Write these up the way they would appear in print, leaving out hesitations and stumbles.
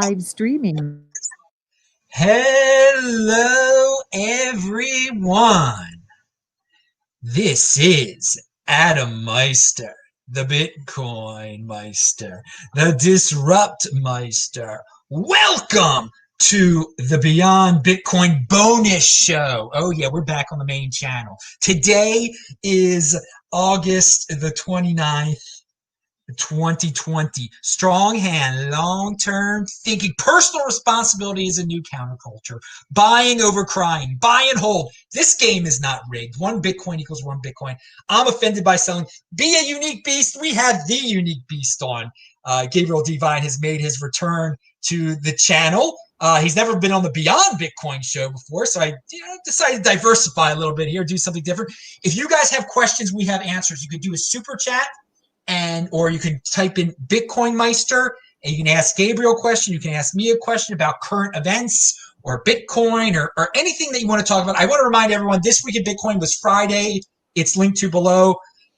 live streaming. Hello, everyone. This is Meister, the BitcoinMeister, the Disrupt Meister. Welcome to the Beyond Bitcoin bonus show. Oh yeah, we're back on the main channel. Today is August the 29th. 2020. Strong hand, long-term thinking. Personal responsibility is a new counterculture. Buying over crying. Buy and hold. This game is not rigged. 1 Bitcoin equals 1 Bitcoin. I'm offended by selling. Be a unique beast. We have the unique beast on. Gabriel D Vine has made his return to the channel. He's never been on the Beyond Bitcoin show before, so I decided to diversify a little bit here, do something different. If you guys have questions, we have answers. You could do a super chat. Or you can type in BitcoinMeister and you can ask Gabriel a question. You can ask me a question about current events or Bitcoin or anything that you want to talk about. I want to remind everyone this week in Bitcoin was Friday. It's linked to below.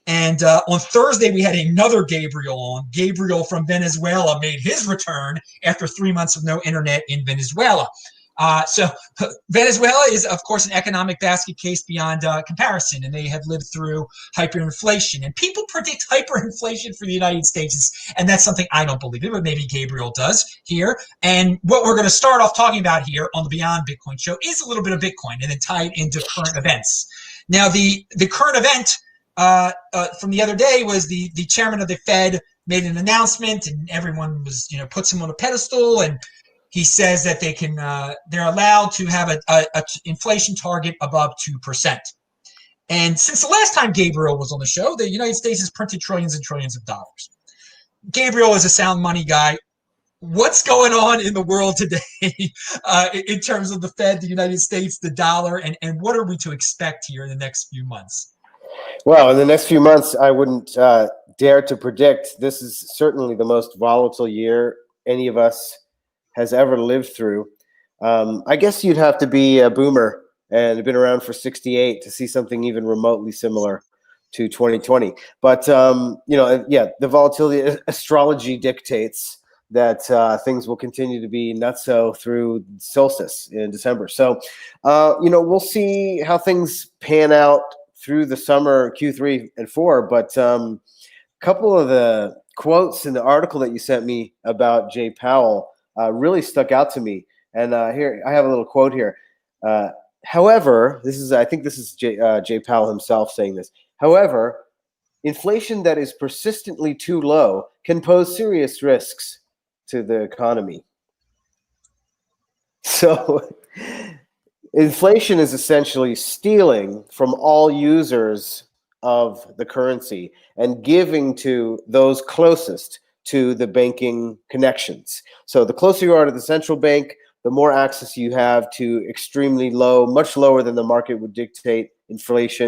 And on Thursday, we had another Gabriel on. Gabriel from Venezuela made his return after 3 months of no internet in Venezuela. So Venezuela is, of course, an economic basket case beyond comparison, and they have lived through hyperinflation. And people predict hyperinflation for the United States, and that's something I don't believe in, but maybe Gabriel does here. And what we're going to start off talking about here on the Beyond Bitcoin show is a little bit of Bitcoin and then tie it into current events. Now, the current event from the other day was the chairman of the Fed made an announcement, and everyone was, puts him on a pedestal, and he says that they're allowed to have a inflation target above 2%. And since the last time Gabriel was on the show, the United States has printed trillions and trillions of dollars. Gabriel is a sound money guy. What's going on in the world today in terms of the Fed, the United States, the dollar, and what are we to expect here in the next few months? Well, in the next few months, I wouldn't dare to predict. This is certainly the most volatile year any of us has ever lived through. I guess you'd have to be a boomer and been around for 68 to see something even remotely similar to 2020. But, the volatility astrology dictates that things will continue to be nutso through solstice in December. So, we'll see how things pan out through the summer, Q3 and 4. But a couple of the quotes in the article that you sent me about Jay Powell really stuck out to me. And here, I have a little quote here. However, I think this is Jay Powell himself saying this. However, inflation that is persistently too low can pose serious risks to the economy. So inflation is essentially stealing from all users of the currency and giving to those closest to the banking connections. So the closer you are to the central bank, the more access you have to extremely low, much lower than the market would dictate interest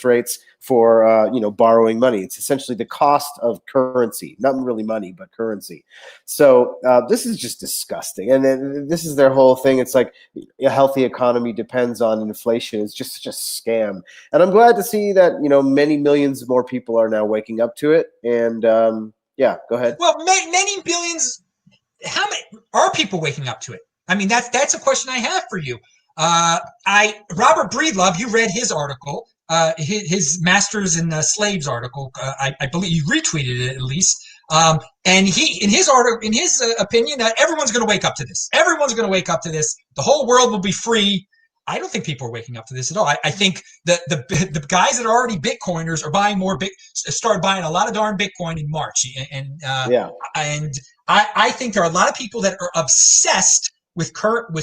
rates for, borrowing money. It's essentially the cost of currency, not really money, but currency. So this is just disgusting. And then this is their whole thing. It's like a healthy economy depends on inflation. It's just such a scam. And I'm glad to see that, many millions more people are now waking up to it. And go ahead. Well, many billions, how many are people waking up to it? I mean, that's a question I have for you. Robert Breedlove, you read his article, his Masters and Slaves article. I believe you retweeted it at least. And he, in his opinion, everyone's going to wake up to this. Everyone's going to wake up to this. The whole world will be free. I don't think people are waking up to this at all. I think the guys that are already Bitcoiners are buying started buying a lot of darn Bitcoin in March. And I think there are a lot of people that are obsessed with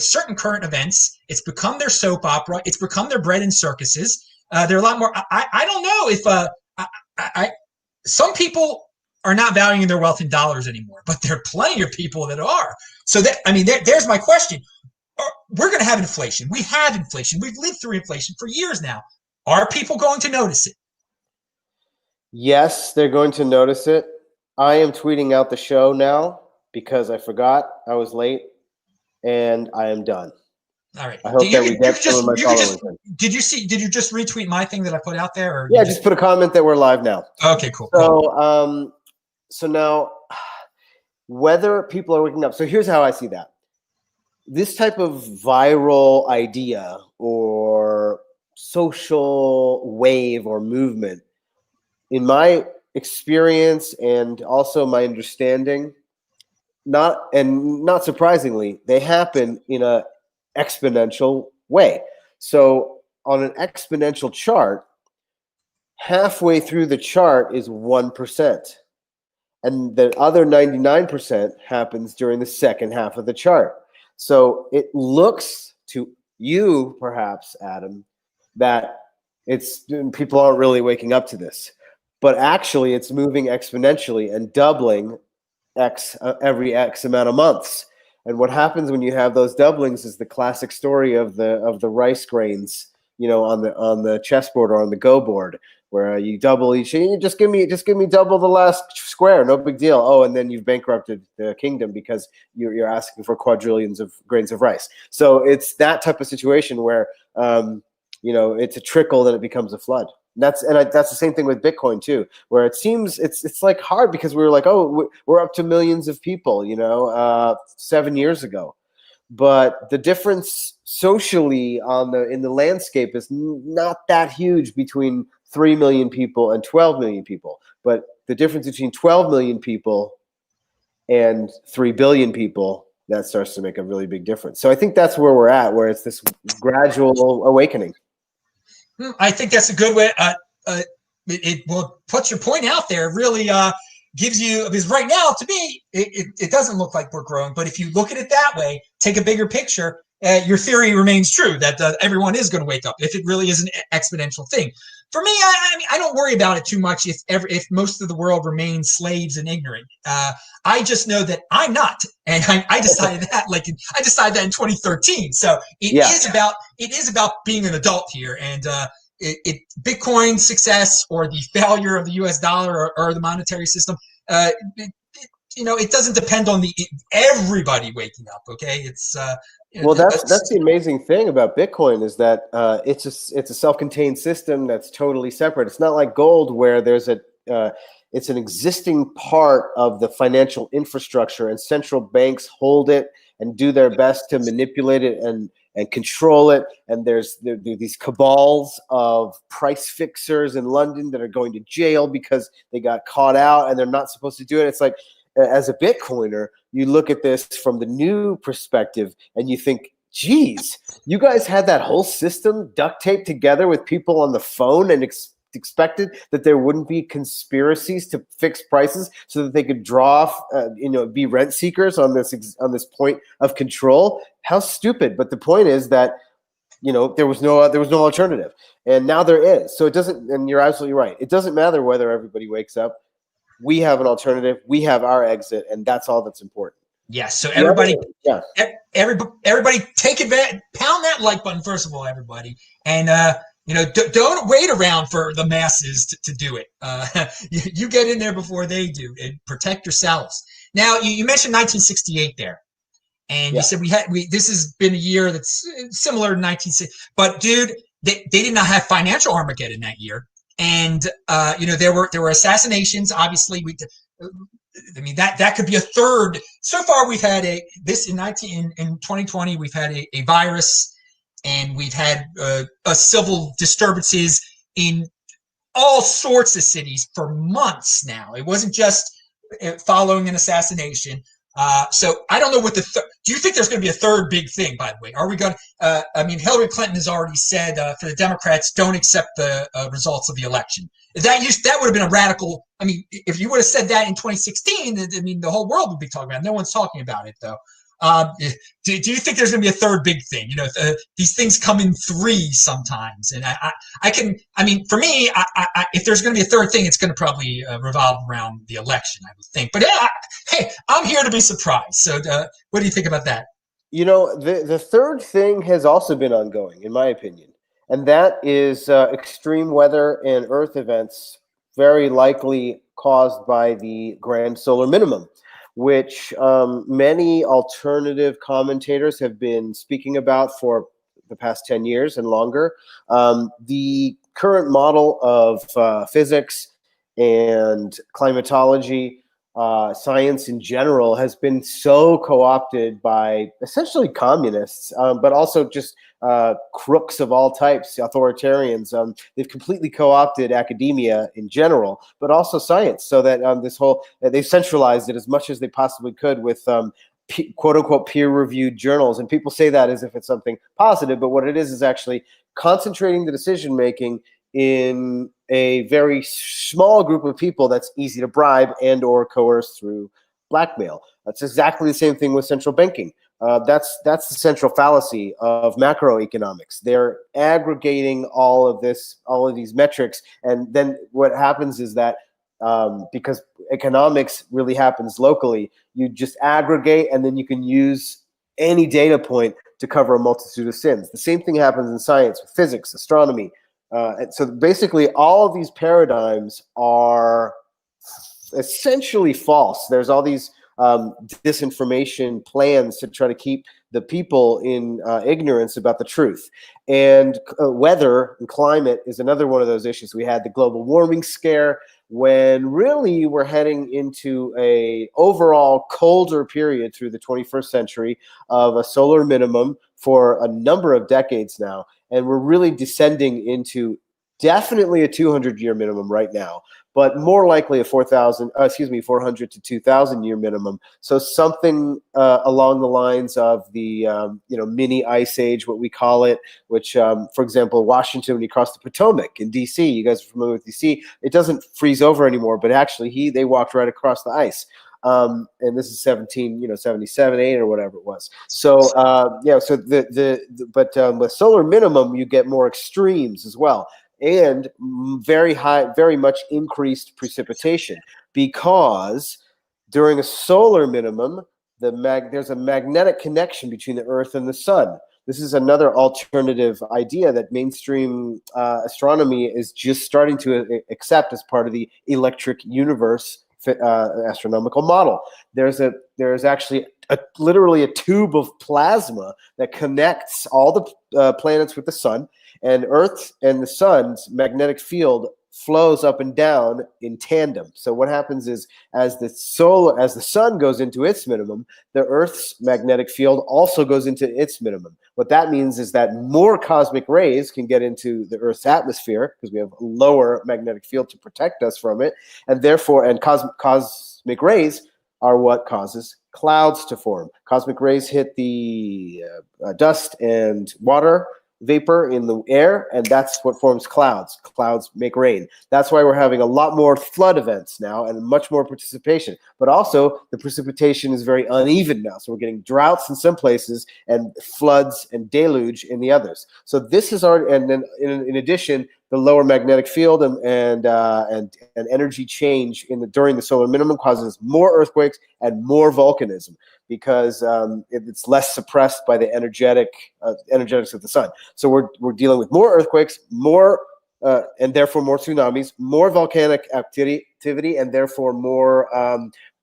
certain current events. It's become their soap opera. It's become their bread and circuses. There are a lot more. I don't know if some people are not valuing their wealth in dollars anymore, but there are plenty of people that are. So there's my question. We're going to have inflation. We have inflation. We've lived through inflation for years now. Are people going to notice it? Yes, they're going to notice it. I am tweeting out the show now because I forgot. I was late. And I am done. All right. I hope that we get some of my followers in. Did you just retweet my thing that I put out there? Or yeah, just put a comment that we're live now. Okay, cool. So, so now whether people are waking up. So here's how I see that. This type of viral idea or social wave or movement, in my experience and also my understanding, not surprisingly, they happen in a exponential way. So on an exponential chart, halfway through the chart is 1%. And the other 99% happens during the second half of the chart. So it looks to you, perhaps, Adam, that people aren't really waking up to this. But actually, it's moving exponentially and doubling every X amount of months. And what happens when you have those doublings is the classic story of the rice grains, on the chessboard or on the Go board, where you double each. You just give me double the last square, no big deal. Oh, and then you've bankrupted the kingdom because you're asking for quadrillions of grains of rice. So it's that type of situation where it's a trickle, then it becomes a flood. That's the same thing with Bitcoin too, where it seems it's like hard because we were like, oh, we're up to millions of people, 7 years ago. But the difference socially in the landscape is not that huge between 3 million people and 12 million people. But the difference between 12 million people and 3 billion people, that starts to make a really big difference. So I think that's where we're at, where it's this gradual awakening. I think that's a good way. It will put your point out there. It really gives you, because right now, to me, it doesn't look like we're growing. But if you look at it that way, take a bigger picture, your theory remains true that everyone is going to wake up if it really is an exponential thing. For me, I don't worry about it too much if most of the world remains slaves and ignorant. I just know that I'm not, and I decided that I decided that in 2013. So it is about being an adult here, and Bitcoin's success or the failure of the U.S. dollar or the monetary system. It doesn't depend on everybody waking up. Okay, it's well, that's the amazing thing about Bitcoin is that it's a self-contained system that's totally separate. It's not like gold where there's it's an existing part of the financial infrastructure, and central banks hold it and do their best to manipulate it and control it. And there are these cabals of price fixers in London that are going to jail because they got caught out and they're not supposed to do it. It's like, as a Bitcoiner, you look at this from the new perspective and you think, geez, you guys had that whole system duct taped together with people on the phone and expected that there wouldn't be conspiracies to fix prices so that they could draw off, be rent seekers on this point of control. How stupid. But the point is that, there was no alternative, and now there is. So it doesn't, and you're absolutely right. It doesn't matter whether everybody wakes up. We have an alternative. We have our exit, and that's all that's important. Yes. So everybody, everybody, take advantage. Pound that like button first of all, everybody, and don't wait around for the masses to do it. You get in there before they do, and protect yourselves. Now, you mentioned 1968 there, and you said this has been a year that's similar to 1960. But dude, they did not have financial Armageddon that year. And there were assassinations. Obviously, that could be a third. So far, we've had in 2020 we've had a virus, and we've had civil disturbances in all sorts of cities for months now. It wasn't just following an assassination. So I don't know what do you think there's going to be a third big thing, by the way? Are we going to, Hillary Clinton has already said for the Democrats, don't accept the results of the election. That would have been a radical, if you would have said that in 2016, the whole world would be talking about it. No one's talking about it though. Do you think there's going to be a third big thing? These things come in threes sometimes. And for me, if there's going to be a third thing, it's going to probably revolve around the election, I would think. But hey, I'm here to be surprised. So what do you think about that? The third thing has also been ongoing, in my opinion. And that is extreme weather and earth events, very likely caused by the grand solar minimum, which many alternative commentators have been speaking about for the past 10 years and longer. The current model of physics and climatology science in general has been so co-opted by essentially communists, but also just crooks of all types, authoritarians. They've completely co-opted academia in general, but also science, so that they've centralized it as much as they possibly could with quote unquote peer-reviewed journals. And people say that as if it's something positive, but what it is actually concentrating the decision making in a very small group of people that's easy to bribe and or coerce through blackmail. That's exactly the same thing with central banking. That's the central fallacy of macroeconomics. They're aggregating all of these metrics, and then what happens is that because economics really happens locally, you just aggregate, and then you can use any data point to cover a multitude of sins. The same thing happens in science, with physics, astronomy. And so basically all of these paradigms are essentially false. There's all these disinformation plans to try to keep the people in ignorance about the truth. And weather and climate is another one of those issues. We had the global warming scare, when really we're heading into a overall colder period through the 21st century of a solar minimum for a number of decades now. And we're really descending into definitely a 200-year minimum right now, but more likely a 400 to 2,000 year minimum. So something along the lines of the mini ice age, what we call it, which, for example, Washington, when you cross the Potomac in D.C., you guys are familiar with D.C., it doesn't freeze over anymore, but actually they walked right across the ice. And this is 77, 8 or whatever it was. So but with solar minimum, you get more extremes as well, and very much increased precipitation, because during a solar minimum, there's a magnetic connection between the Earth and the sun. This is another alternative idea that mainstream astronomy is just starting to accept as part of the electric universe astronomical model. There's actually literally a tube of plasma that connects all the planets with the sun, and Earth and the sun's magnetic field flows up and down in tandem. So what happens is, as the sun goes into its minimum, the Earth's magnetic field also goes into its minimum. What that means is that more cosmic rays can get into the Earth's atmosphere, because we have a lower magnetic field to protect us from it, and therefore, cosmic rays are what causes clouds to form. Cosmic rays hit the dust and water vapor in the air, and that's what forms clouds. Clouds make rain. That's why we're having a lot more flood events now and much more participation. But also, the precipitation is very uneven now. So we're getting droughts in some places and floods and deluge in the others. So this is and then in addition, the lower magnetic field and energy change during the solar minimum causes more earthquakes and more volcanism, because it's less suppressed by the energetics of the sun. So we're dealing with more earthquakes, and therefore more tsunamis, more volcanic activity, and therefore more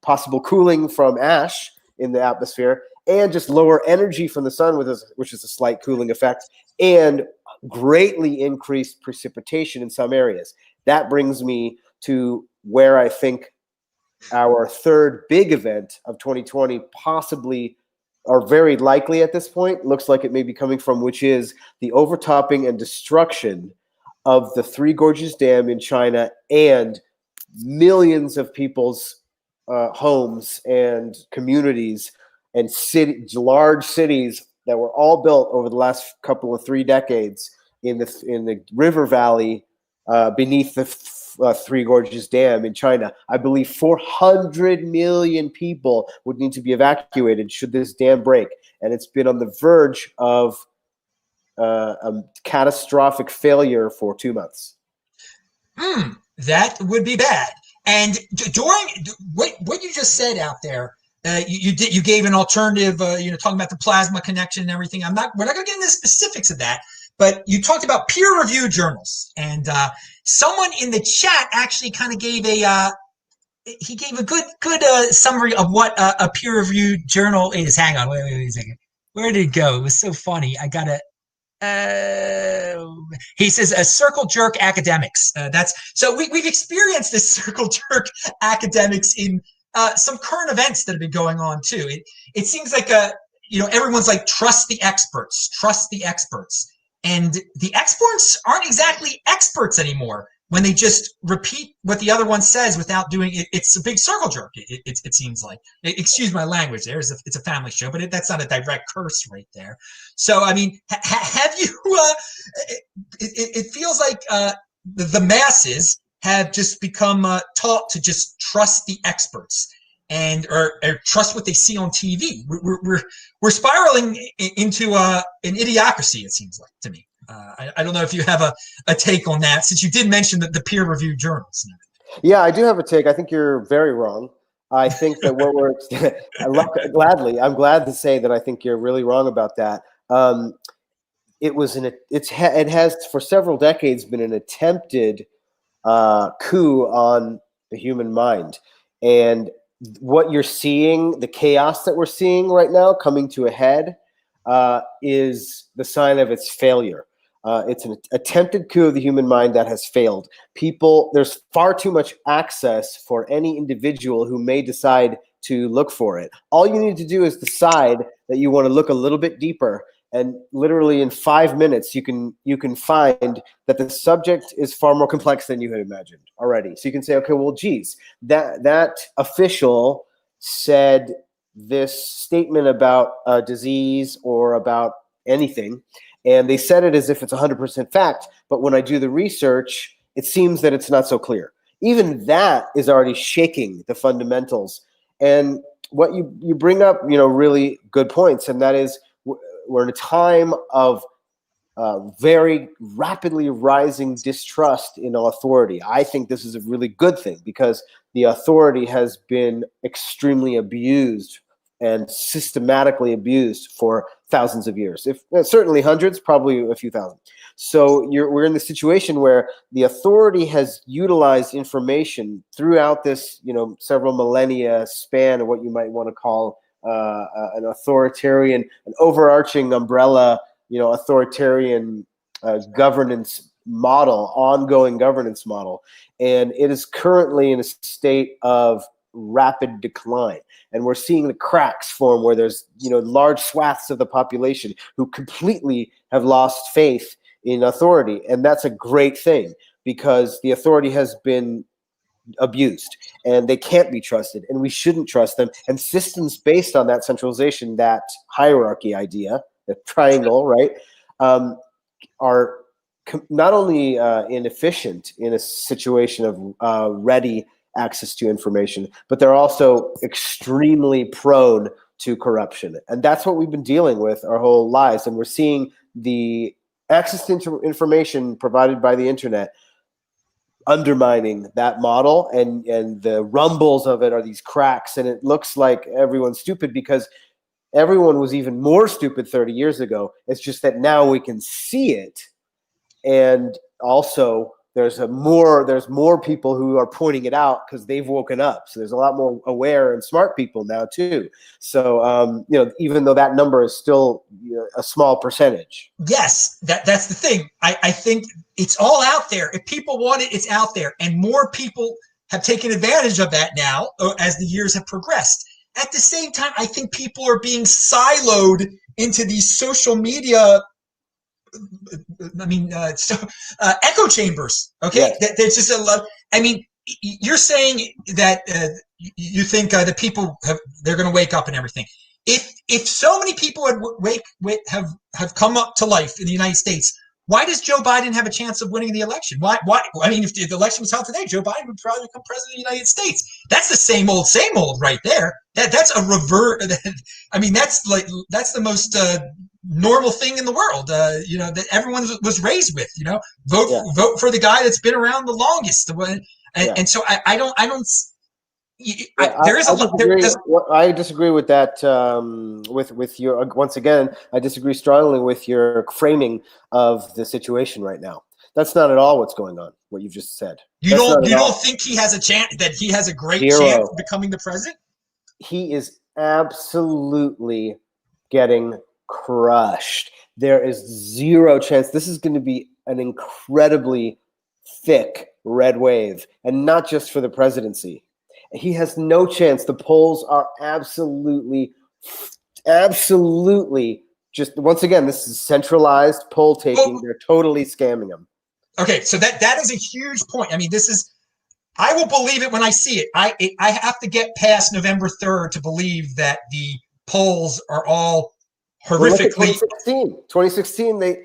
possible cooling from ash in the atmosphere, and just lower energy from the sun, which is a slight cooling effect, and greatly increased precipitation in some areas. That brings me to where I think our third big event of 2020 possibly, or very likely at this point, looks like it may be coming from, which is the overtopping and destruction of the Three Gorges Dam in China and millions of people's homes and communities and large cities that were all built over the last couple of 3 decades in the river valley beneath the Three Gorges Dam in China. I believe 400 million people would need to be evacuated should this dam break, and it's been on the verge of a catastrophic failure for 2 months. That would be bad. And during what you just said out there, you gave an alternative, talking about the plasma connection and everything. We're not going to get into the specifics of that, but you talked about peer-reviewed journals, and someone in the chat actually kind of gave a good summary of what a peer-reviewed journal is. Hang on, wait a second. Where did it go? It was so funny. I gotta. He says circle jerk academics. So we've experienced this circle jerk academics in some current events that have been going on too. It seems like everyone's like, trust the experts, and the experts aren't exactly experts anymore when they just repeat what the other one says without doing it. It's a big circle jerk. It seems like. Excuse my language. It's a family show, but that's not a direct curse right there. So I mean, have you? It feels like the masses have just become taught to just trust the experts or trust what they see on TV. We're spiraling into an idiocracy. It seems like to me. I don't know if you have a take on that, since you did mention the peer-reviewed journals. Yeah, I do have a take. I think you're very wrong. I think that what we're I'm glad to say that I think you're really wrong about that. It has for several decades been an attempted coup on the human mind, and what you're seeing, the chaos that we're seeing right now coming to a head, is the sign of its failure. It's an attempted coup of the human mind that has failed. There's far too much access for any individual who may decide to look for it. All you need to do is decide that you want to look a little bit deeper, and literally in 5 minutes you can find that the subject is far more complex than you had imagined already. So you can say, okay, well, geez, that official said this statement about a disease or about anything, and they said it as if it's 100% fact, but when I do the research, it seems that it's not so clear. Even that is already shaking the fundamentals. And what you bring up, really good points, and that is, we're in a time of very rapidly rising distrust in authority. I think this is a really good thing, because the authority has been extremely abused and systematically abused for thousands of years. If certainly hundreds, probably a few thousand. So we're in the situation where the authority has utilized information throughout this, several millennia span of what you might want to call an authoritarian, an overarching umbrella, authoritarian governance model, ongoing governance model. And it is currently in a state of rapid decline. And we're seeing the cracks form where there's, large swaths of the population who completely have lost faith in authority. And that's a great thing, because the authority has been abused and they can't be trusted, and we shouldn't trust them. And systems based on that centralization, that hierarchy idea, the triangle, right, are not only inefficient in a situation of ready access to information, but they're also extremely prone to corruption. And that's what we've been dealing with our whole lives. And we're seeing the access to information provided by the internet undermining that model, and the rumbles of it are these cracks. And it looks like everyone's stupid, because everyone was even more stupid 30 years ago. It's just that now we can see it. And also there's more people who are pointing it out because they've woken up. So there's a lot more aware and smart people now too. So, even though that number is still a small percentage. Yes, that's the thing. I think it's all out there. If people want it, it's out there. And more people have taken advantage of that now as the years have progressed. At the same time, I think people are being siloed into these social media echo chambers. Okay, Yes. there's just a lot. I mean, you're saying that you think the people they're going to wake up and everything. If so many people have come up to life in the United States, why does Joe Biden have a chance of winning the election? Why? I mean, if the election was held today, Joe Biden would probably become president of the United States. That's the same old right there. That's a revert. I mean, that's the most normal thing in the world. That everyone was raised with. Vote for the guy that's been around the longest. And so I don't. I disagree with that. With your, once again, I disagree strongly with your framing of the situation right now. That's not at all what's going on. What you've just said. You don't think he has a chance? That he has a great chance of becoming the president? He is absolutely getting crushed. There is zero chance. This is going to be an incredibly thick red wave, and not just for the presidency. He has no chance. The polls are absolutely just, once again, this is centralized poll taking. Well, they're totally scamming him. okay, so that is a huge point. I mean, I will believe it when I see it. I have to get past November 3rd to believe that the polls are all horrifically. 2016,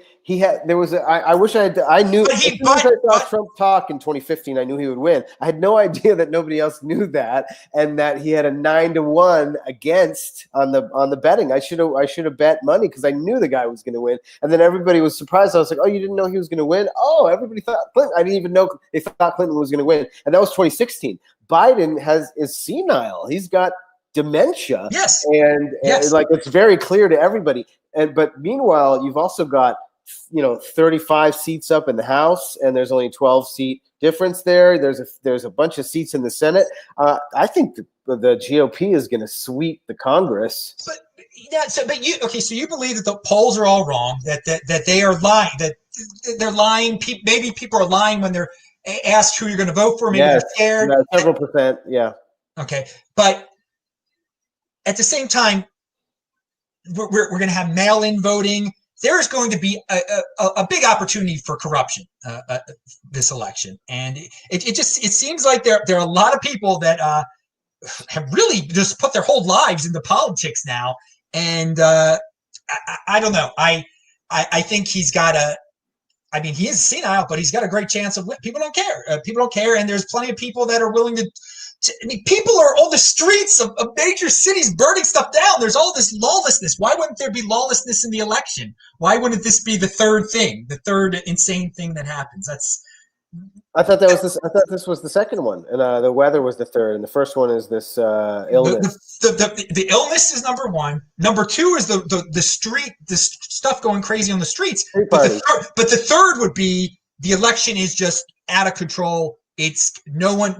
I wish I knew. As soon as I saw Trump talk in 2015, I knew he would win. I had no idea that nobody else knew that, and that he had a 9-1 against on the betting. I should have bet money because I knew the guy was going to win. And then everybody was surprised. I was like, "Oh, you didn't know he was going to win?" Oh, everybody thought Clinton. I didn't even know they thought Clinton was going to win, and that was 2016. Biden is senile. He's got dementia. Yes. And yes. Like, it's very clear to everybody. But meanwhile, you've also got 35 seats up in the House, and there's only 12-seat difference there. There's a bunch of seats in the Senate. I think the GOP is going to sweep the Congress. But yeah, so you believe that the polls are all wrong, that they are lying, that they're lying. Maybe people are lying when they're asked who you're going to vote for. Maybe they're scared. Several percent, yeah. Okay, but at the same time, we're going to have mail-in voting. There is going to be a big opportunity for corruption this election, and it seems like there are a lot of people that have really just put their whole lives into politics now, and I don't know. I think he's got he is senile, but he's got a great chance of people don't care. People don't care, and there's plenty of people that are willing to. People are on the streets of major cities burning stuff down. There's all this lawlessness. Why wouldn't there be lawlessness in the election? Why wouldn't this be the third insane thing that happens? I thought this was the second one, and the weather was the third, and the first one is this illness. The illness is number one. Number two is the stuff going crazy on the streets. But the third would be the election is just out of control. It's no one.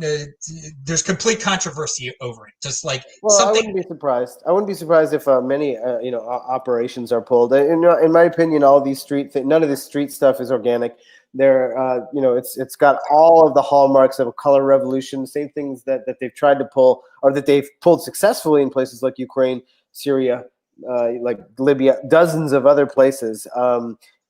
There's complete controversy over it. Just like something. I wouldn't be surprised. I wouldn't be surprised if many operations are pulled. In my opinion, none of this street stuff is organic. It's got all of the hallmarks of a color revolution. Same things that they've tried to pull, or that they've pulled successfully in places like Ukraine, Syria, like Libya, dozens of other places.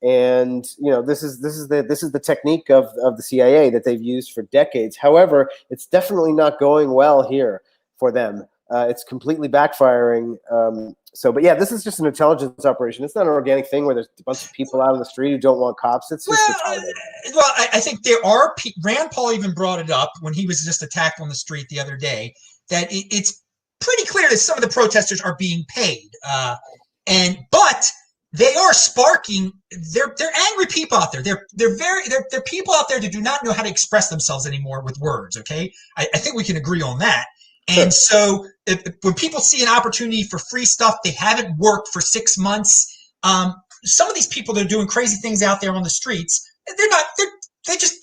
And this is the technique of the CIA that they've used for decades. However, it's definitely not going well here for them. It's completely backfiring. But yeah, this is just an intelligence operation. It's not an organic thing where there's a bunch of people out on the street who don't want cops. It's just I think there are. Rand Paul even brought it up when he was just attacked on the street the other day. That it's pretty clear that some of the protesters are being paid, but they are sparking. They're angry people out there. They're people out there that do not know how to express themselves anymore with words. Okay, I think we can agree on that. And so when people see an opportunity for free stuff, they haven't worked for 6 months. Some of these people that are doing crazy things out there on the streets, they're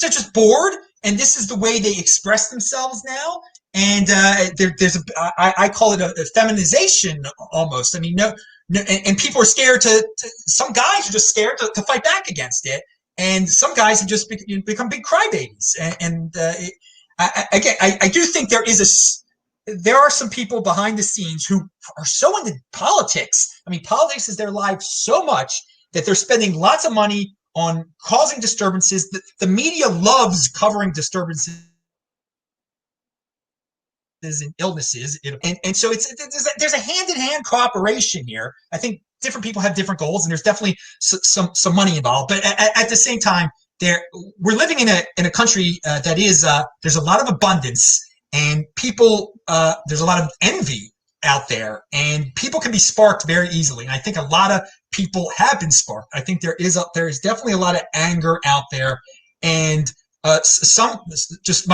just bored. And this is the way they express themselves now. And I call it a feminization almost. I mean, no, and people are scared some guys are just scared to fight back against it. And some guys have just become big crybabies. I do think there are some people behind the scenes who are so into politics. I mean, politics is their life so much that they're spending lots of money on causing disturbances. The media loves covering disturbances and illnesses. And so there's a hand-in-hand cooperation here. I think different people have different goals, and there's definitely some money involved. But at the same time, we're living in a country that is there's a lot of abundance. And people, there's a lot of envy out there, and people can be sparked very easily. And I think a lot of people have been sparked. I think there is definitely a lot of anger out there, and my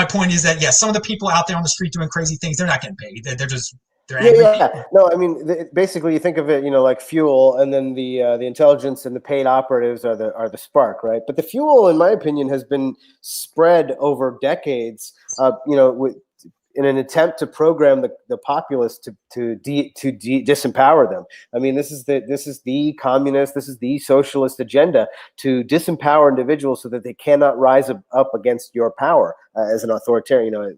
point is that some of the people out there on the street doing crazy things, they're not getting paid. They're angry. Yeah. No, I mean, basically, you think of it, like fuel, and then the intelligence and the paid operatives are the spark, right? But the fuel, in my opinion, has been spread over decades. In an attempt to program the populace to disempower them. I mean, this is the communist, this is the socialist agenda, to disempower individuals so that they cannot rise up against your power as an authoritarian,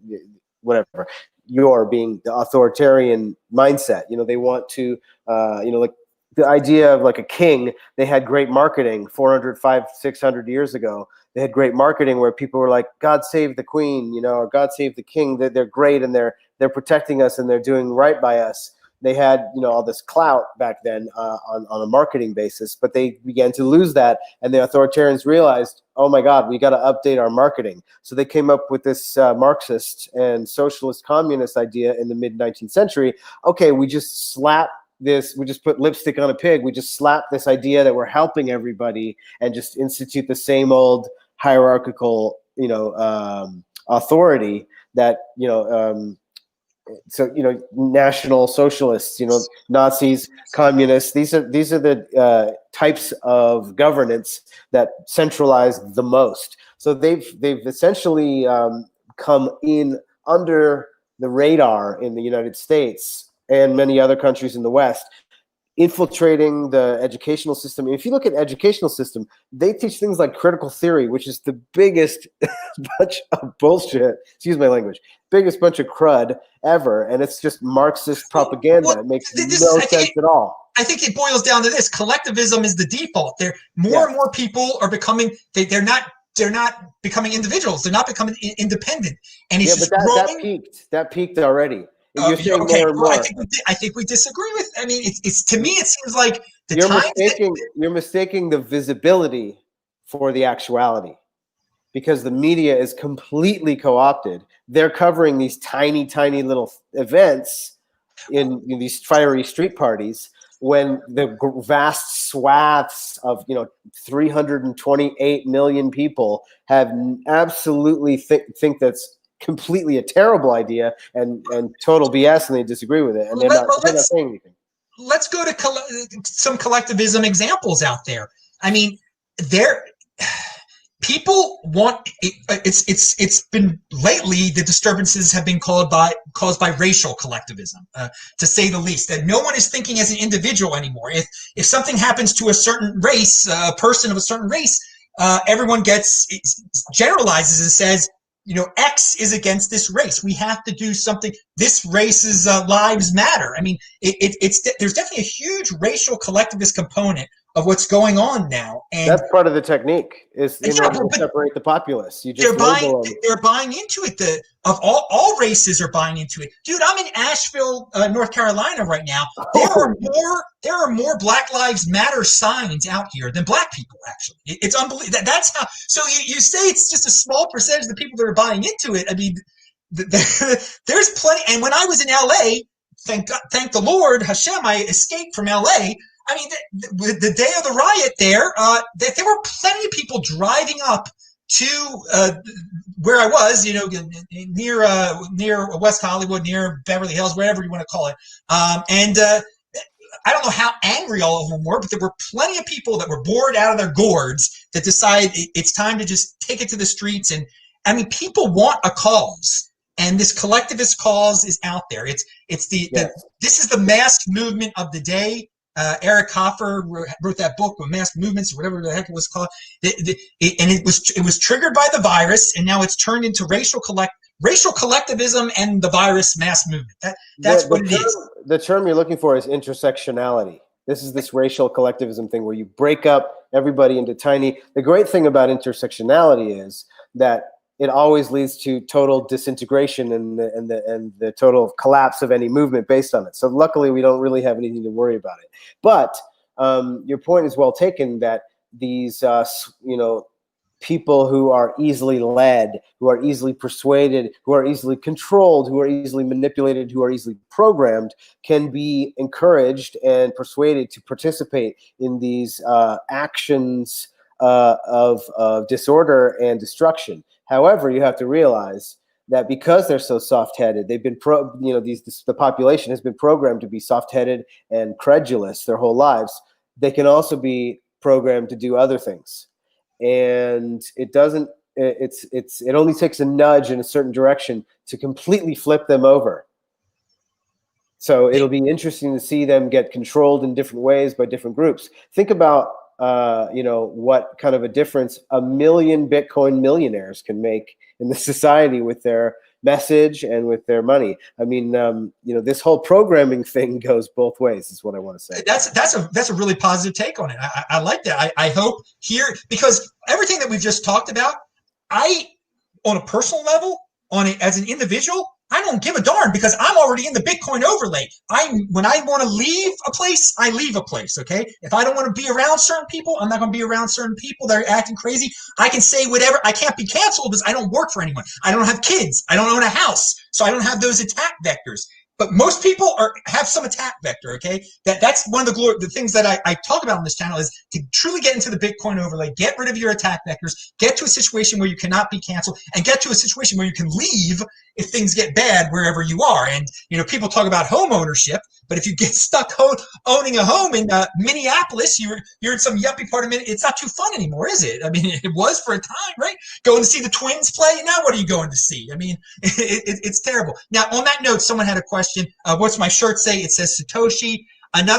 whatever. your being the authoritarian mindset. They want to, like the idea of like a king. They had great marketing 400, 500, 600 years ago. They had great marketing where people were like, God save the queen, or God save the king. They're great, and they're protecting us, and they're doing right by us. They had, all this clout back then on a marketing basis, but they began to lose that, and the authoritarians realized, oh my God, we got to update our marketing. So they came up with this Marxist and socialist communist idea in the mid 19th century. Okay, we just put lipstick on a pig. We just slap this idea that we're helping everybody and just institute the same old hierarchical, authority that, so National Socialists, Nazis, communists. These are the types of governance that centralize the most. So they've essentially come in under the radar in the United States and many other countries in the West, infiltrating the educational system. If you look at educational system, they teach things like critical theory, which is the biggest bunch of bullshit. Excuse my language. Biggest bunch of crud ever, and it's just Marxist propaganda. It makes no sense at all. I think it boils down to this: collectivism is the default. More and more people are becoming. They're not becoming individuals. They're not becoming independent, and it's just growing. That peaked already. You're saying more and more. I think we disagree with. I mean, it's to me, it seems like you're mistaking the visibility for the actuality, because the media is completely co-opted. They're covering these tiny little events in these fiery street parties, when the vast swaths of 328 million people have absolutely think that's completely a terrible idea and total BS, and they disagree with it, and they're not saying anything. Let's go to some collectivism examples out there. I mean, people want it's been lately, the disturbances have been caused by racial collectivism, to say the least. That no one is thinking as an individual anymore. If something happens to a certain race, a person of a certain race, everyone generalizes and says, X is against this race. We have to do something. This race's lives matter. I mean, there's definitely a huge racial collectivist component of what's going on now, and that's part of the technique, is in order to separate the populace. They're buying into it. Of all races are buying into it. Dude, I'm in Asheville, North Carolina right now. There are more Black Lives Matter signs out here than black people. Actually, it's unbelievable. That's how. So you say it's just a small percentage of the people that are buying into it. I mean, there's plenty. And when I was in LA, thank the Lord, Hashem, I escaped from LA. I mean, the day of the riot there were plenty of people driving up to where I was, near West Hollywood, near Beverly Hills, whatever you want to call it. And I don't know how angry all of them were, but there were plenty of people that were bored out of their gourds that decided it's time to just take it to the streets. And I mean, people want a cause. And this collectivist cause is out there. This is the mass movement of the day. Eric Hoffer wrote that book with mass movements, or whatever the heck it was called. And it was triggered by the virus, and now it's turned into racial collectivism and the virus mass movement. That's what it is. The term you're looking for is intersectionality. This is this racial collectivism thing where you break up everybody into tiny. The great thing about intersectionality is that it always leads to total disintegration and the total collapse of any movement based on it. So luckily, we don't really have anything to worry about it. But your point is well taken, that these people who are easily led, who are easily persuaded, who are easily controlled, who are easily manipulated, who are easily programmed, can be encouraged and persuaded to participate in these actions of disorder and destruction. However, you have to realize that because they're so soft-headed, they've been the population has been programmed to be soft-headed and credulous their whole lives. They can also be programmed to do other things, and it doesn't. It only takes a nudge in a certain direction to completely flip them over. So it'll be interesting to see them get controlled in different ways by different groups. Think about what kind of a difference 1 million Bitcoin millionaires can make in the society with their message and with their money. I mean, this whole programming thing goes both ways, is what I want to say. That's a really positive take on it. I like that. I hope here, because everything that we've just talked about, on a personal level, as an individual, I don't give a darn, because I'm already in the Bitcoin overlay. When I want to leave a place, I leave a place, okay? If I don't want to be around certain people, I'm not going to be around certain people that are acting crazy. I can say whatever. I can't be canceled because I don't work for anyone. I don't have kids. I don't own a house. So I don't have those attack vectors. But most people have some attack vector, okay? That's one of the things that I talk about on this channel, is to truly get into the Bitcoin overlay, get rid of your attack vectors, get to a situation where you cannot be canceled, and get to a situation where you can leave if things get bad wherever you are. And, people talk about home ownership, but if you get stuck owning a home in Minneapolis, you're in some yuppie part of Minneapolis, it's not too fun anymore, is it? I mean, it was for a time, right? Going to see the Twins play, now what are you going to see? I mean, it's terrible. Now, on that note, someone had a question. What's my shirt say? It says Satoshi. And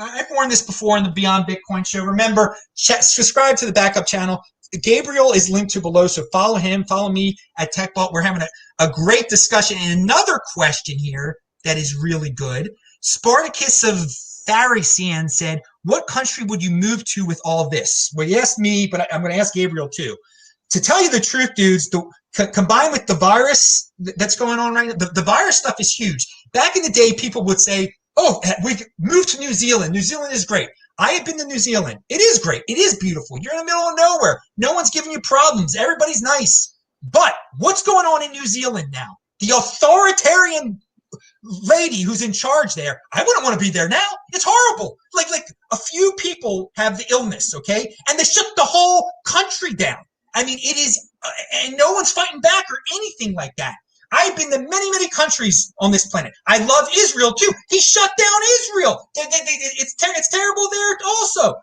I've worn this before in the Beyond Bitcoin show. Remember, subscribe to the backup channel. Gabriel is linked to below, so follow him, follow me at TechBalt. We're having a great discussion. And another question here that is really good. Spartacus of Pharisee said, what country would you move to with all of this? Well, you asked me, but I'm going to ask Gabriel too. To tell you the truth, dudes, combined with the virus that's going on right now, the virus stuff is huge. Back in the day, people would say, oh, we moved to New Zealand. New Zealand is great. I have been to New Zealand. It is great. It is beautiful. You're in the middle of nowhere. No one's giving you problems. Everybody's nice. But what's going on in New Zealand now? The authoritarian lady who's in charge there, I wouldn't want to be there now. It's horrible. Like a few people have the illness, okay? And they shut the whole country down. I mean, it is, and no one's fighting back or anything like that. I've been to many, many countries on this planet. I love Israel too. He shut down Israel. It's terrible there also.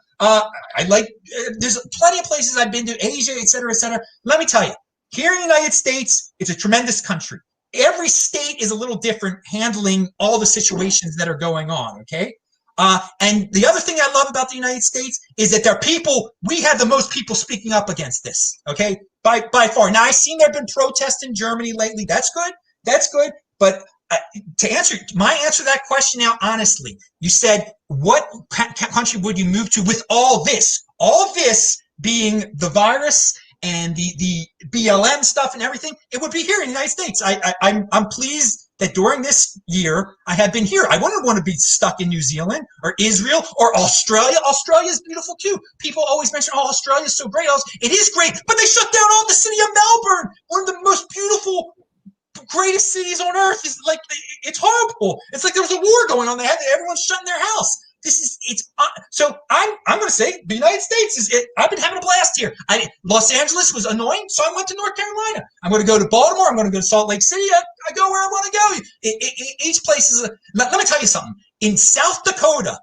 There's plenty of places I've been to, Asia, et cetera, et cetera. Let me tell you, here in the United States, it's a tremendous country. Every state is a little different handling all the situations that are going on, okay? And the other thing I love about the United States is that we have the most people speaking up against this, okay? By far. Now, I've seen there have been protests in Germany lately. That's good. But to answer that question now, honestly, you said, what country would you move to with all this? All this being the virus and the BLM stuff and everything, it would be here in the United States. I'm pleased that during this year I have been here. I wouldn't want to be stuck in New Zealand or Israel or Australia. Australia is beautiful too. People always mention, oh, Australia is so great. It is great, but they shut down all the city of Melbourne, one of the most beautiful, greatest cities on earth. It's horrible. It's like there was a war going on. Everyone's shutting their house. So I'm going to say the United States is it. I've been having a blast here. Los Angeles was annoying, so I went to North Carolina. I'm going to go to Baltimore. I'm going to go to Salt Lake City. I go where I want to go. Each place is. Let me tell you something. In South Dakota,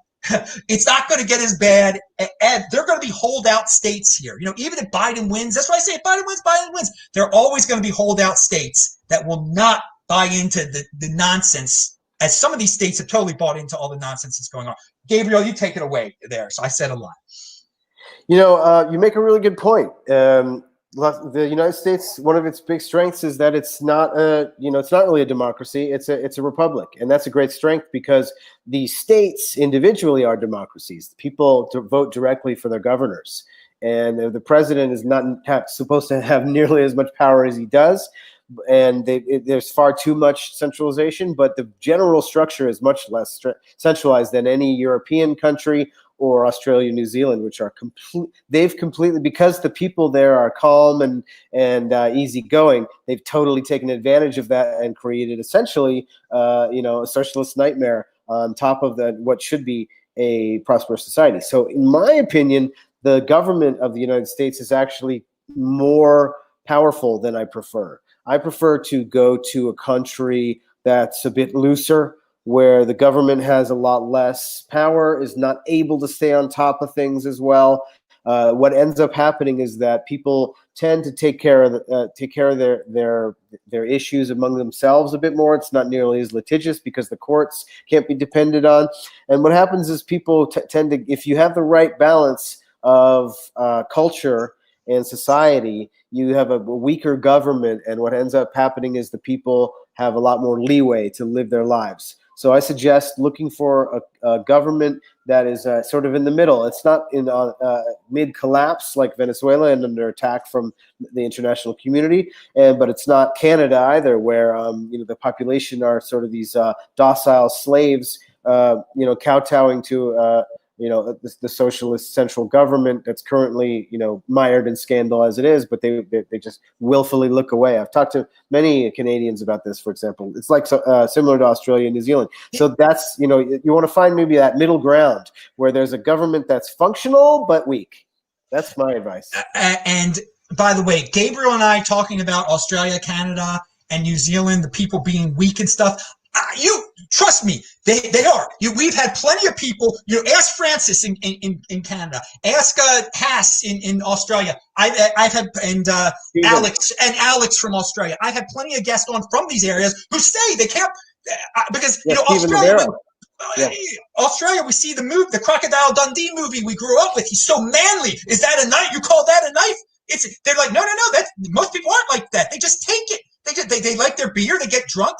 it's not going to get as bad. And they're going to be holdout states here. Even if Biden wins, that's why I say if Biden wins. There are always going to be holdout states that will not buy into the nonsense, as some of these states have totally bought into all the nonsense that's going on. Gabriel, you take it away there. So I said a lot. You make a really good point. The United States, one of its big strengths is that it's not it's not really a democracy. It's a republic, and that's a great strength because the states individually are democracies. People vote directly for their governors, and the president is not supposed to have nearly as much power as he does. And there's far too much centralization, but the general structure is much less centralized than any European country or Australia, New Zealand, which are they've completely, because the people there are calm and easygoing, they've totally taken advantage of that and created essentially, a socialist nightmare on top of what should be a prosperous society. So in my opinion, the government of the United States is actually more powerful than I prefer. I prefer to go to a country that's a bit looser, where the government has a lot less power, is not able to stay on top of things as well. What ends up happening is that people tend to take care of their issues among themselves a bit more. It's not nearly as litigious because the courts can't be depended on. And what happens is people tend to, if you have the right balance of culture and society, you have a weaker government, and what ends up happening is the people have a lot more leeway to live their lives. So I suggest looking for a government that is sort of in the middle. It's not in mid-collapse like Venezuela and under attack from the international community, but it's not Canada either, where the population are sort of these docile slaves, kowtowing to the socialist central government that's currently, mired in scandal as it is, but they just willfully look away. I've talked to many Canadians about this, for example. It's like similar to Australia and New Zealand. So that's, you want to find maybe that middle ground where there's a government that's functional but weak. That's my advice. And by the way, Gabriel and I talking about Australia, Canada, and New Zealand, the people being weak and stuff. You trust me, they are. We've had plenty of people. Ask Francis in Canada. Ask Haas in Australia. I've had Alex from Australia. I've had plenty of guests on from these areas who say they can't because Australia. Australia, we see the Crocodile Dundee movie we grew up with. He's so manly. Is that a knife? You call that a knife? They're like, no. That's most people aren't like that. They just take it. They like their beer. They get drunk,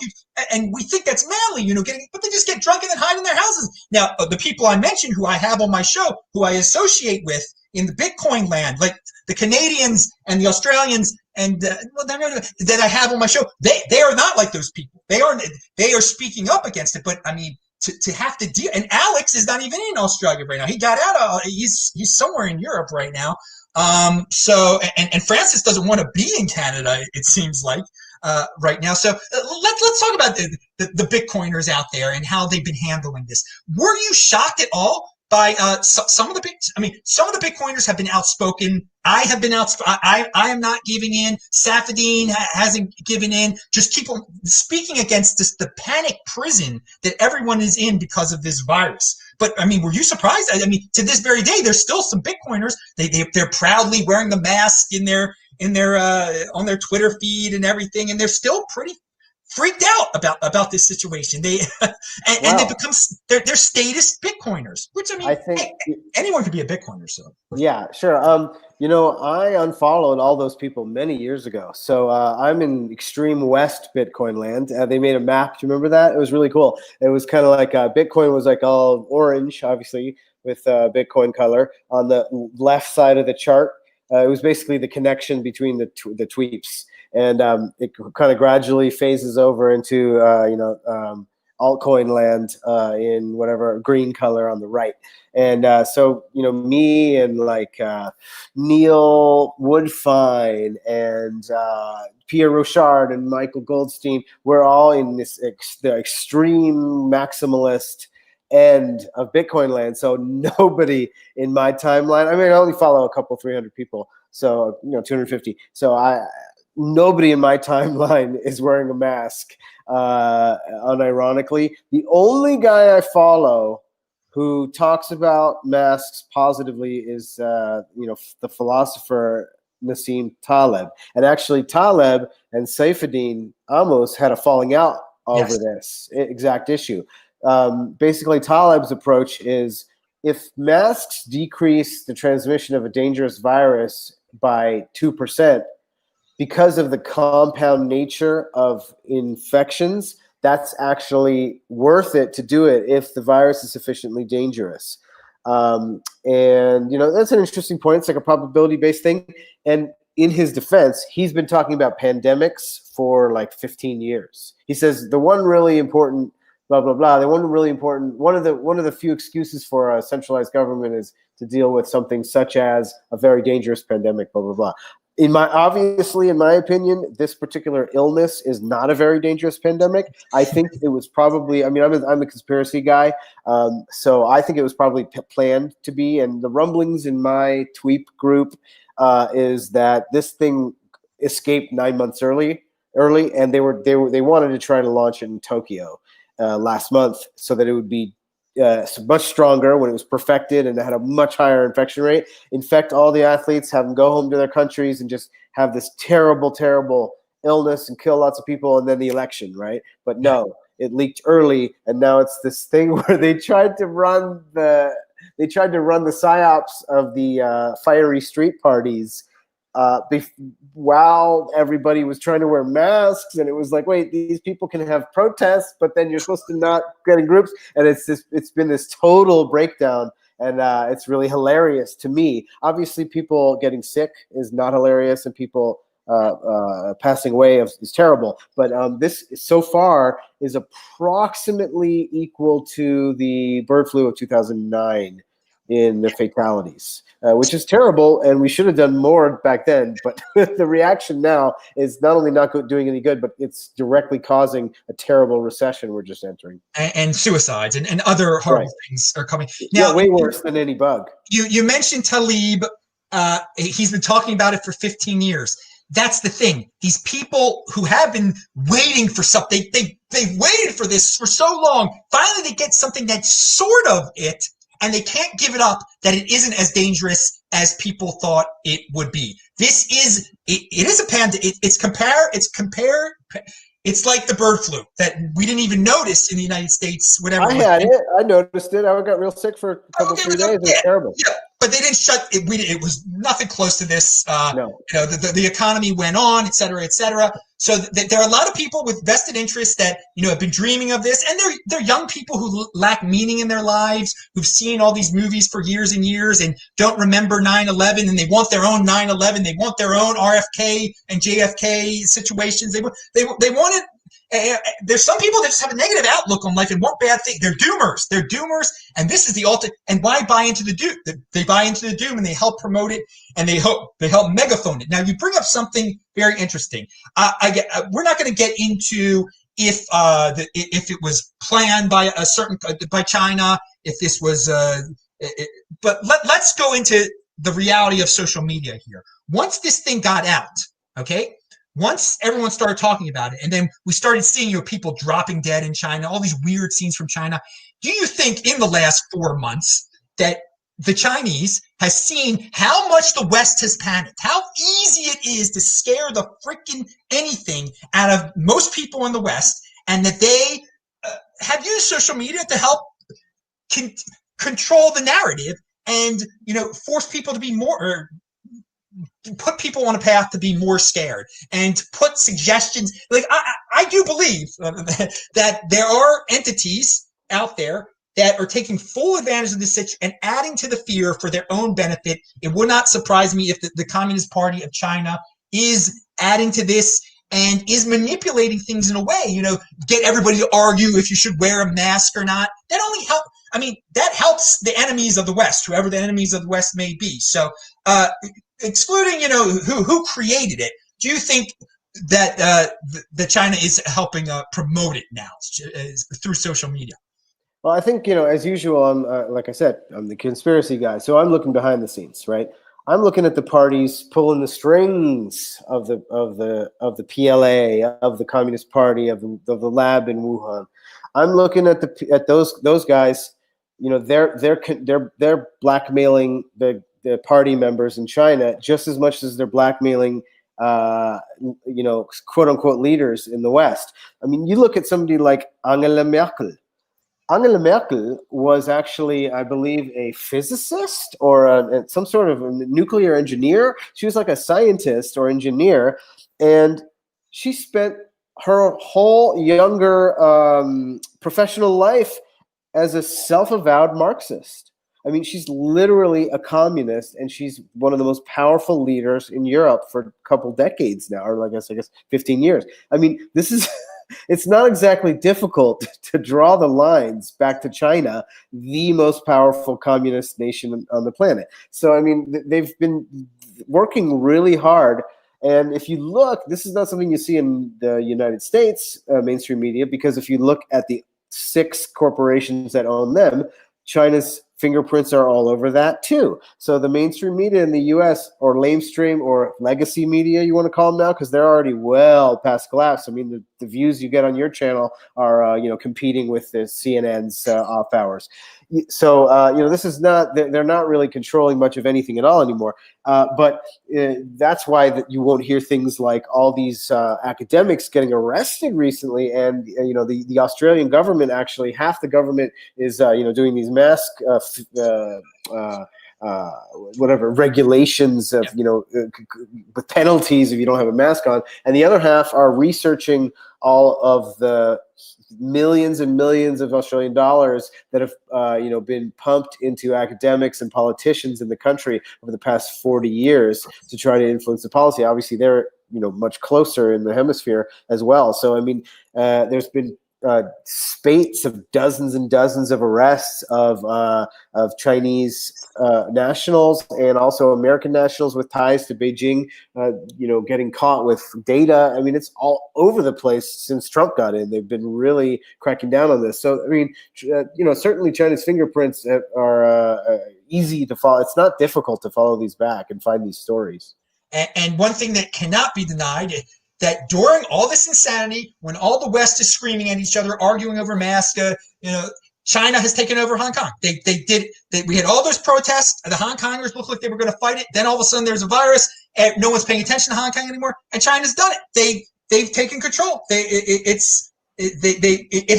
and we think that's manly, but they just get drunk and then hide in their houses. Now, the people I mentioned, who I have on my show, who I associate with in the Bitcoin land, like the Canadians and the Australians, and that I have on my show, they are not like those people. They are speaking up against it. But I mean, to have to deal, and Alex is not even in Australia right now. He got out. He's somewhere in Europe right now. So Francis doesn't want to be in Canada, it seems like. Right now. So let's talk about the Bitcoiners out there and how they've been handling this. Were you shocked at all by some of the Bitcoiners have been outspoken. I have been outspoken. I am not giving in. Safadine hasn't given in. Just keep on speaking against the panic prison that everyone is in because of this virus. But I mean, were you surprised? I mean, to this very day, there's still some Bitcoiners. They're proudly wearing the mask in their on their Twitter feed and everything, and they're still pretty freaked out about this situation. They they become they're status Bitcoiners, which I think anyone could be a Bitcoiner. So yeah, sure. I unfollowed all those people many years ago. So I'm in extreme West Bitcoin land. They made a map. Do you remember that? It was really cool. It was kind of like Bitcoin was like all orange, obviously, with Bitcoin color on the left side of the chart. It was basically the connection between the tweets, and it kind of gradually phases over into altcoin land in whatever green color on the right. And so me and like Neil Woodfine and Pierre Rochard and Michael Goldstein, we're all in this the extreme maximalist end of Bitcoin land. So nobody in my timeline, I mean, I only follow a couple, 300 people. So, 250. So nobody in my timeline is wearing a mask, unironically. The only guy I follow who talks about masks positively is, the philosopher Nassim Taleb. And actually Taleb and Saifuddin Amos had a falling out over this exact issue. Basically, Taleb's approach is if masks decrease the transmission of a dangerous virus by 2%, because of the compound nature of infections, that's actually worth it to do it if the virus is sufficiently dangerous. And that's an interesting point. It's like a probability-based thing. And in his defense, he's been talking about pandemics for like 15 years. He says the one really important blah blah blah. The one really important one of the few excuses for a centralized government is to deal with something such as a very dangerous pandemic. Blah blah blah. In my opinion, this particular illness is not a very dangerous pandemic. I think it was probably. I mean, I'm a conspiracy guy, so I think it was probably planned to be. And the rumblings in my tweet group is that this thing escaped 9 months early, and they wanted to try to launch it in Tokyo last month so that it would be much stronger when it was perfected and it had a much higher infection rate, infect all the athletes, have them go home to their countries and just have this terrible, terrible illness and kill lots of people, and then the election, right? But no, it leaked early, and now it's this thing where they tried to run the psyops of the fiery street parties while everybody was trying to wear masks, and it was like, wait, these people can have protests, but then you're supposed to not get in groups, and it's been this total breakdown, and it's really hilarious to me. Obviously, people getting sick is not hilarious, and people passing away is terrible, but this so far is approximately equal to the bird flu of 2009 in the fatalities, which is terrible, and we should have done more back then. But the reaction now is not only not doing any good, but it's directly causing a terrible recession we're just entering. And suicides and other horrible things are coming. Now, yeah, way worse than any bug. You mentioned Talib. He's been talking about it for 15 years. That's the thing. These people who have been waiting for something, they've waited for this for so long. Finally, they get something that's sort of it, and they can't give it up, that it isn't as dangerous as people thought it would be. This is, it is a pandemic. It's like the bird flu that we didn't even notice in the United States. Whatever. I had it. I noticed it. I got real sick for a couple, 3 days. It was terrible. Yeah, but they didn't shut it. It was nothing close to this. No. You know, the economy went on, et cetera, et cetera. So there are a lot of people with vested interests that, you know, have been dreaming of this, and they're young people who lack meaning in their lives, who've seen all these movies for years and years and don't remember 9/11, and they want their own 9/11. They want their own RFK and JFK situations. They want it. There's some people that just have a negative outlook on life and want bad things. They're doomers. They're doomers, and this is the ultimate. And why buy into the doom? They buy into the doom, and they help promote it, and they help megaphone it. Now, you bring up something very interesting. We're not going to get into if it was planned by by China, if this was, but let's go into the reality of social media here. Once this thing got out, okay. Once everyone started talking about it, and then we started seeing, you know, people dropping dead in China, all these weird scenes from China. Do you think in the last 4 months that the Chinese has seen how much the West has panicked, how easy it is to scare the freaking anything out of most people in the West, and that they have used social media to help control the narrative and, you know, force people to be more, put people on a path to be more scared, and put suggestions. Like I do believe that there are entities out there that are taking full advantage of this situation and adding to the fear for their own benefit. It would not surprise me if the Communist Party of China is adding to this and is manipulating things in a way, you know, get everybody to argue if you should wear a mask or not. That only helps. I mean, that helps the enemies of the West, whoever the enemies of the West may be. So, excluding, you know, who created it, do you think that the China is helping promote it now through social media? Well, I think, you know, as usual, I'm like I said, I'm the conspiracy guy, so I'm looking behind the scenes, right? I'm looking at the parties pulling the strings of the PLA, of the Communist Party, of the lab in Wuhan. I'm looking at those guys. You know, they're blackmailing the party members in China just as much as they're blackmailing, you know, quote unquote leaders in the West. I mean, you look at somebody like Angela Merkel. Angela Merkel was actually, I believe, a physicist or some sort of a nuclear engineer. She was like a scientist or engineer, and she spent her whole younger professional life as a self-avowed Marxist. I mean, she's literally a communist, and she's one of the most powerful leaders in Europe for a couple decades now, or I guess 15 years. I mean, this is, it's not exactly difficult to draw the lines back to China, the most powerful communist nation on the planet. So, I mean, they've been working really hard. And if you look, this is not something you see in the United States mainstream media, because if you look at the 6 corporations that own them, China's fingerprints are all over that too. So the mainstream media in the US, or lamestream or legacy media, you want to call them now, because they're already well past collapse. I mean, the views you get on your channel are, you know, competing with the CNN's off hours. So, you know, this is not, they're not really controlling much of anything at all anymore. But that's why that you won't hear things like all these academics getting arrested recently. And, you know, the Australian government, actually half the government is, you know, doing these mask whatever regulations of, with penalties if you don't have a mask on. And the other half are researching all of the millions and millions of Australian dollars that have, been pumped into academics and politicians in the country over the past 40 years to try to influence the policy. Obviously, they're, much closer in the hemisphere as well. So, I mean, there's been spates of dozens and dozens of arrests of Chinese nationals and also American nationals with ties to Beijing, getting caught with data. I mean, it's all over the place since Trump got in. They've been really cracking down on this. So, I mean, certainly China's fingerprints are easy to follow. It's not difficult to follow these back and find these stories. And one thing that cannot be denied, that during all this insanity, when all the West is screaming at each other, arguing over masks, China has taken over Hong Kong. We had all those protests. The Hong Kongers looked like they were going to fight it. Then all of a sudden there's a virus, and no one's paying attention to Hong Kong anymore. And China's done it. They've taken control. It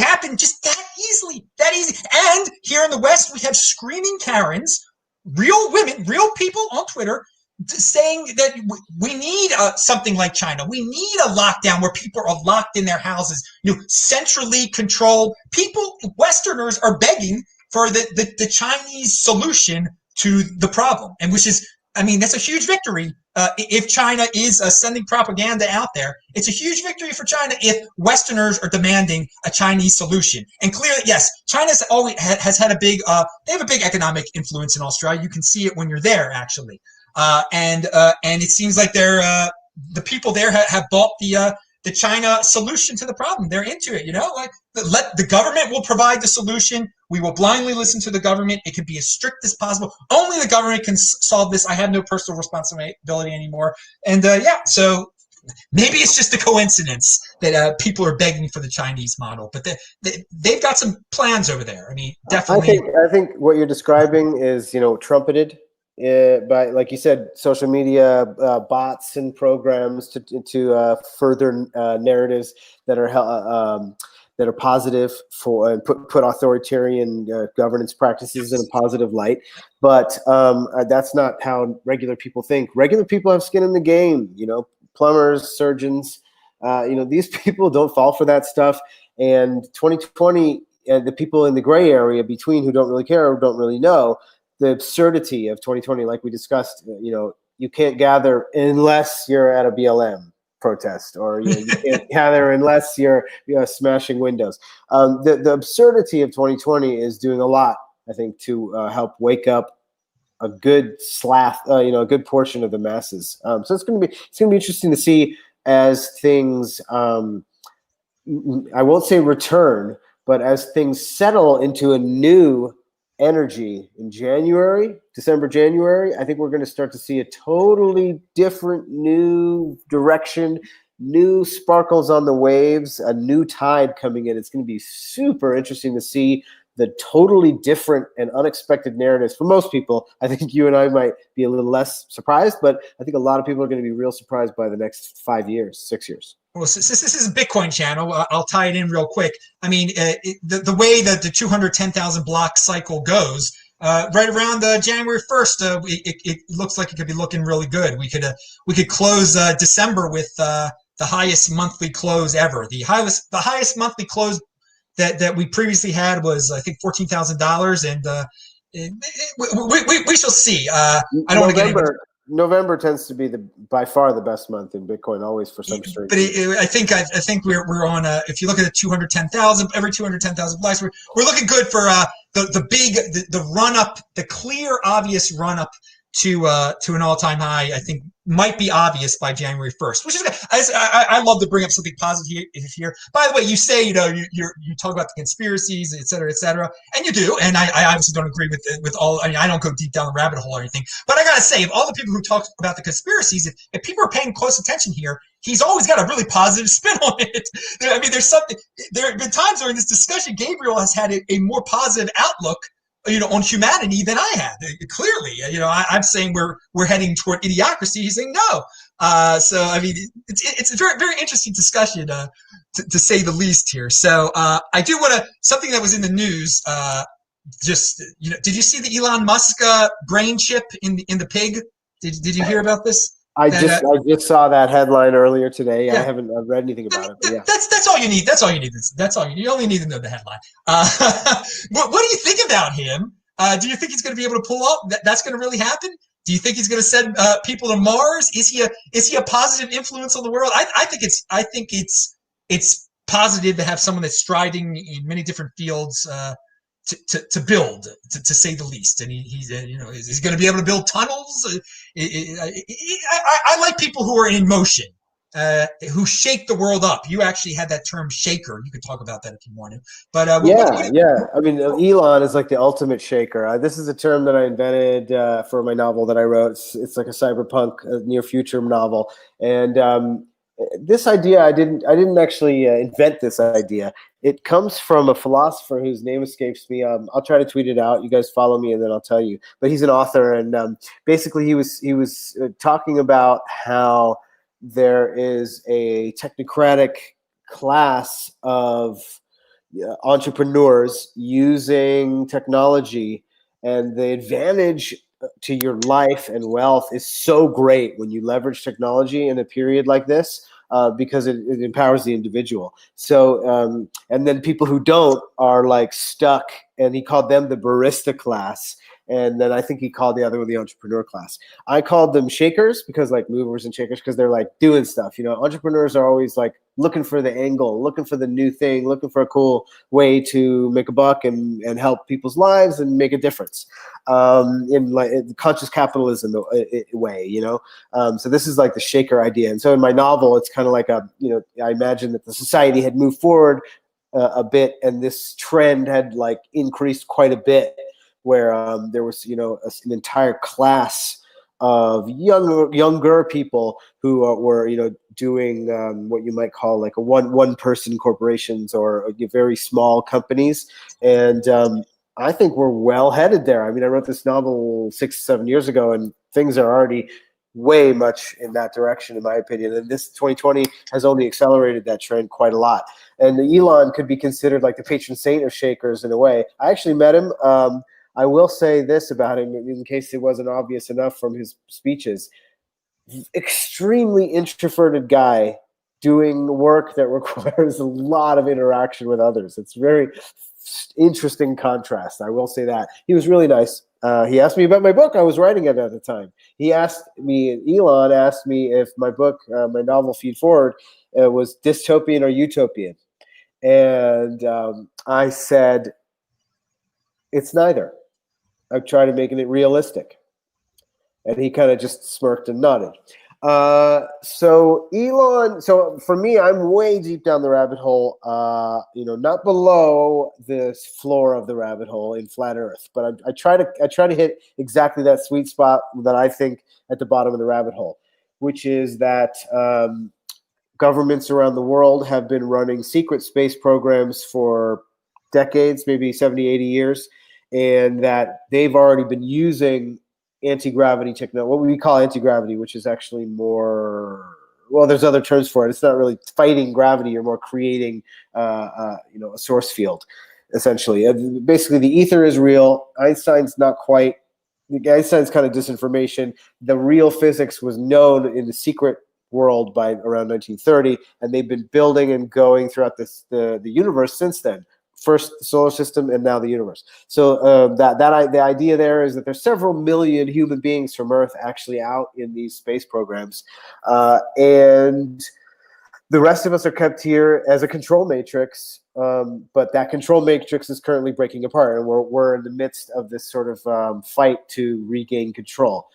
happened just that easily, And here in the West, we have screaming Karens, real women, real people on Twitter, saying that we need something like China. We need a lockdown where people are locked in their houses, centrally controlled. People, Westerners, are begging for the Chinese solution to the problem, and which is, I mean, that's a huge victory. If China is sending propaganda out there, it's a huge victory for China if Westerners are demanding a Chinese solution. And clearly, yes, China's always has had they have a big economic influence in Australia. You can see it when you're there, actually. And it seems like the people there have bought the China solution to the problem. They're into it, like let the government will provide the solution. We will blindly listen to the government. It can be as strict as possible. Only the government can solve this. I have no personal responsibility anymore. And so maybe it's just a coincidence that people are begging for the Chinese model, but they've got some plans over there. I mean, definitely. I think what you're describing is, trumpeted by, like you said, social media bots and programs to further narratives that are positive for and put authoritarian governance practices in a positive light. But that's not how regular people think. Regular people have skin in the game. Plumbers, surgeons. These people don't fall for that stuff. And 2020, the people in the gray area between who don't really care or don't really know. The absurdity of 2020, like we discussed, you can't gather unless you're at a BLM protest, or you can't gather unless you're smashing windows. The absurdity of 2020 is doing a lot, I think, to help wake up a good a good portion of the masses. So it's going to be interesting to see as things, I won't say return, but as things settle into a new energy in December, January, I think we're going to start to see a totally different new direction, new sparkles on the waves, a new tide coming in. It's going to be super interesting to see the totally different and unexpected narratives for most people. I think you and I might be a little less surprised, but I think a lot of people are going to be real surprised by the next 5 years, 6 years. Well, since this is a Bitcoin channel, I'll tie it in real quick. I mean, the way that the 210,000 block cycle goes, right around January 1st, it looks like it could be looking really good. We could close December with the highest monthly close ever. The highest monthly close that we previously had was, I think, $14,000, and we shall see. I don't want to get into. November tends to be by far the best month in Bitcoin, always for some strange reason. But I think we're on if you look at the 210,000, every 210,000 blocks, we're looking good for the run up, the clear obvious run up to an all-time high. I think might be obvious by January 1st, which is I love to bring up something positive here. By the way, you say you talk about the conspiracies, et cetera, and you do, and I obviously don't agree with all. I mean, I don't go deep down the rabbit hole or anything, but I gotta say, of all the people who talk about the conspiracies, if people are paying close attention here, he's always got a really positive spin on it. I mean, there's something. There have been times during this discussion, Gabriel has had a more positive outlook, on humanity than I had. Clearly, I'm saying we're heading toward idiocracy. He's saying no. So I mean, it's a very, very interesting discussion, to say the least here. So I do want to, something that was in the news just did you see the Elon Musk brain chip in the pig? Did you hear about this? I That just saw that headline earlier today. I yeah, haven't read anything about it, but yeah. that's all you need. That's all you need. That's all you only need to know the headline. What do you think about him? Do you think he's going to be able to pull up? That's going to really happen? Do you think he's going to send people to Mars? Is he a positive influence on the world? I think it's positive to have someone that's striding in many different fields to build, to say the least. And he's is he going to be able to build tunnels? I like people who are in motion, who shake the world up. You actually had that term shaker. You could talk about that if you want to. But yeah. I mean, Elon is like the ultimate shaker. This is a term that I invented for my novel that I wrote. It's like a cyberpunk near future novel, and this idea I didn't actually invent this idea. It comes from a philosopher whose name escapes me. I'll try to tweet it out. You guys follow me, and then I'll tell you. But he's an author, and basically he was talking about how there is a technocratic class of entrepreneurs using technology, and the advantage to your life and wealth is so great when you leverage technology in a period like this, because it empowers the individual. So, and then people who don't are like stuck, and he called them the barista class. And then I think he called the other one the entrepreneur class. I called them shakers because like movers and shakers, because they're like doing stuff. Entrepreneurs are always like looking for the angle, looking for the new thing, looking for a cool way to make a buck and help people's lives and make a difference, in like conscious capitalism way. So this is like the shaker idea. And so in my novel, it's kind of like I imagine that the society had moved forward a bit, and this trend had like increased quite a bit, where there was an entire class of younger people who were doing what you might call like a one person corporations or very small companies, and I think we're well headed there. I mean, I wrote this novel 6-7 years ago, and things are already way much in that direction, in my opinion. And this 2020 has only accelerated that trend quite a lot. And Elon could be considered like the patron saint of shakers in a way. I actually met him. I will say this about him, in case it wasn't obvious enough from his speeches. Extremely introverted guy doing work that requires a lot of interaction with others. It's very interesting contrast. I will say that. He was really nice. He asked me about my book. I was writing it at the time. Elon asked me if my book, my novel Feed Forward, was dystopian or utopian. And I said, it's neither. I've tried to make it realistic. And he kind of just smirked and nodded. So Elon, so for me, I'm way deep down the rabbit hole, not below the floor of the rabbit hole in flat Earth, but I try to hit exactly that sweet spot that I think at the bottom of the rabbit hole, which is that governments around the world have been running secret space programs for decades, maybe 70, 80 years. And that they've already been using anti-gravity technology, what we call anti-gravity, which is actually more, well, there's other terms for it. It's not really fighting gravity. You're more creating, a source field, essentially. Basically, the ether is real. Einstein's not quite. Einstein's kind of disinformation. The real physics was known in the secret world by around 1930, and they've been building and going throughout the universe since then. First the solar system, and now the universe. So the idea there is that there's several million human beings from Earth actually out in these space programs, and the rest of us are kept here as a control matrix. But that control matrix is currently breaking apart, and we're in the midst of this sort of fight to regain control.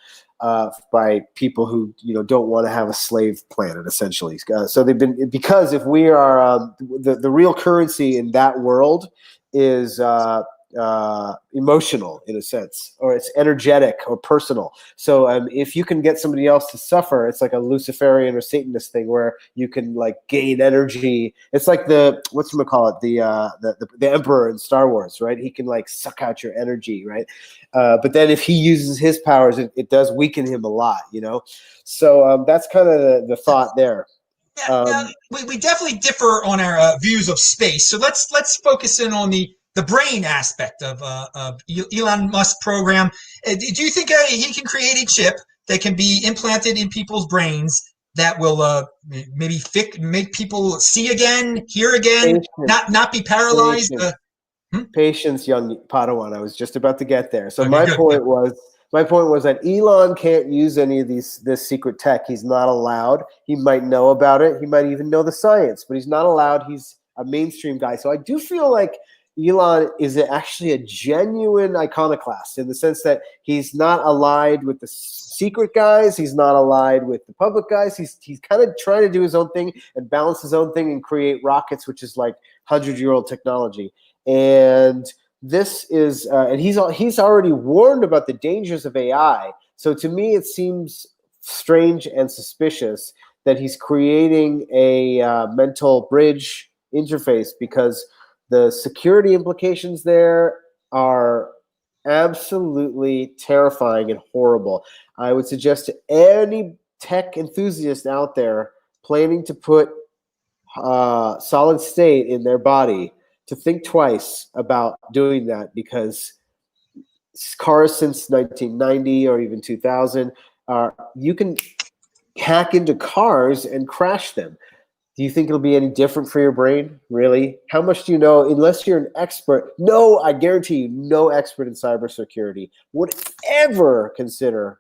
By people who don't want to have a slave planet, essentially. So they've been, because if we are the real currency in that world is emotional in a sense, or it's energetic or personal. So if you can get somebody else to suffer, it's like a Luciferian or Satanist thing where you can like gain energy. It's like the Emperor in Star Wars, right? He can like suck out your energy, right? But then if he uses his powers, it does weaken him a lot, So that's kind of the thought there. Yeah, we definitely differ on our views of space. So let's focus in on the the brain aspect of Elon Musk's program. Do you think he can create a chip that can be implanted in people's brains that will maybe make people see again, hear again, not be paralyzed? Patience, young Padawan. I was just about to get there. So Okay, my good. point was that Elon can't use any of this secret tech. He's not allowed. He might know about it. He might even know the science, but he's not allowed. He's a mainstream guy. So I do feel like Elon is actually a genuine iconoclast in the sense that he's not allied with the secret guys. He's not allied with the public guys. He's kind of trying to do his own thing and balance his own thing and create rockets, which is like 100-year-old technology. And this is, and he's already warned about the dangers of AI. So to me, it seems strange and suspicious that he's creating a mental bridge interface, because the security implications there are absolutely terrifying and horrible. I would suggest to any tech enthusiast out there planning to put solid state in their body to think twice about doing that, because cars since 1990 or even 2000, you can hack into cars and crash them. Do you think it'll be any different for your brain? Really? How much do you know? Unless you're an expert, no, I guarantee you, no expert in cybersecurity would ever consider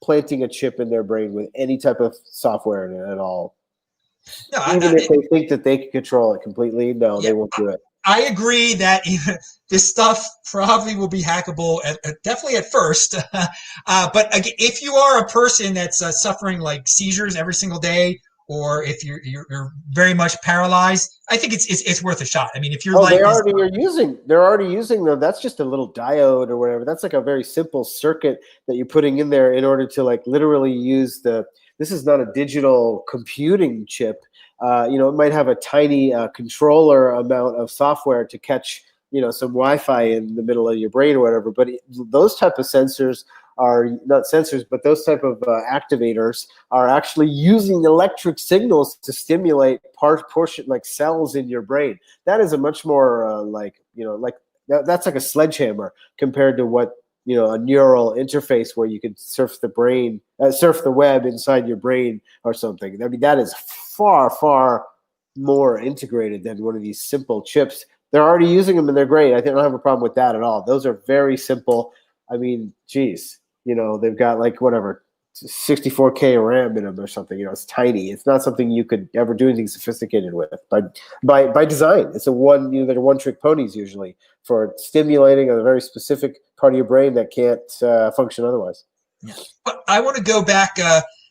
planting a chip in their brain with any type of software in it at all. No, even if they think that they can control it completely, no, they won't do it. I agree that this stuff probably will be hackable, definitely at first. But if you are a person that's suffering like seizures every single day, or if you're very much paralyzed, I think it's worth a shot. I mean, if you're they're already using them. That's just a little diode or whatever. That's like a very simple circuit that you're putting in there in order to like literally use this is not a digital computing chip. It might have a tiny controller amount of software to catch, some Wi-Fi in the middle of your brain or whatever. But those type of sensors are not sensors, but those type of activators are actually using electric signals to stimulate portion like cells in your brain. That is a much more that's like a sledgehammer compared to what a neural interface where you could surf the web inside your brain or something. I mean, that is far, far more integrated than one of these simple chips. They're already using them and they're great. I don't have a problem with that at all. Those are very simple. I mean, geez, they've got like whatever, 64K RAM in them or something. It's tiny. It's not something you could ever do anything sophisticated with. By design, it's they're one-trick ponies usually for stimulating a very specific part of your brain that can't function otherwise. Yeah. But I want to go back.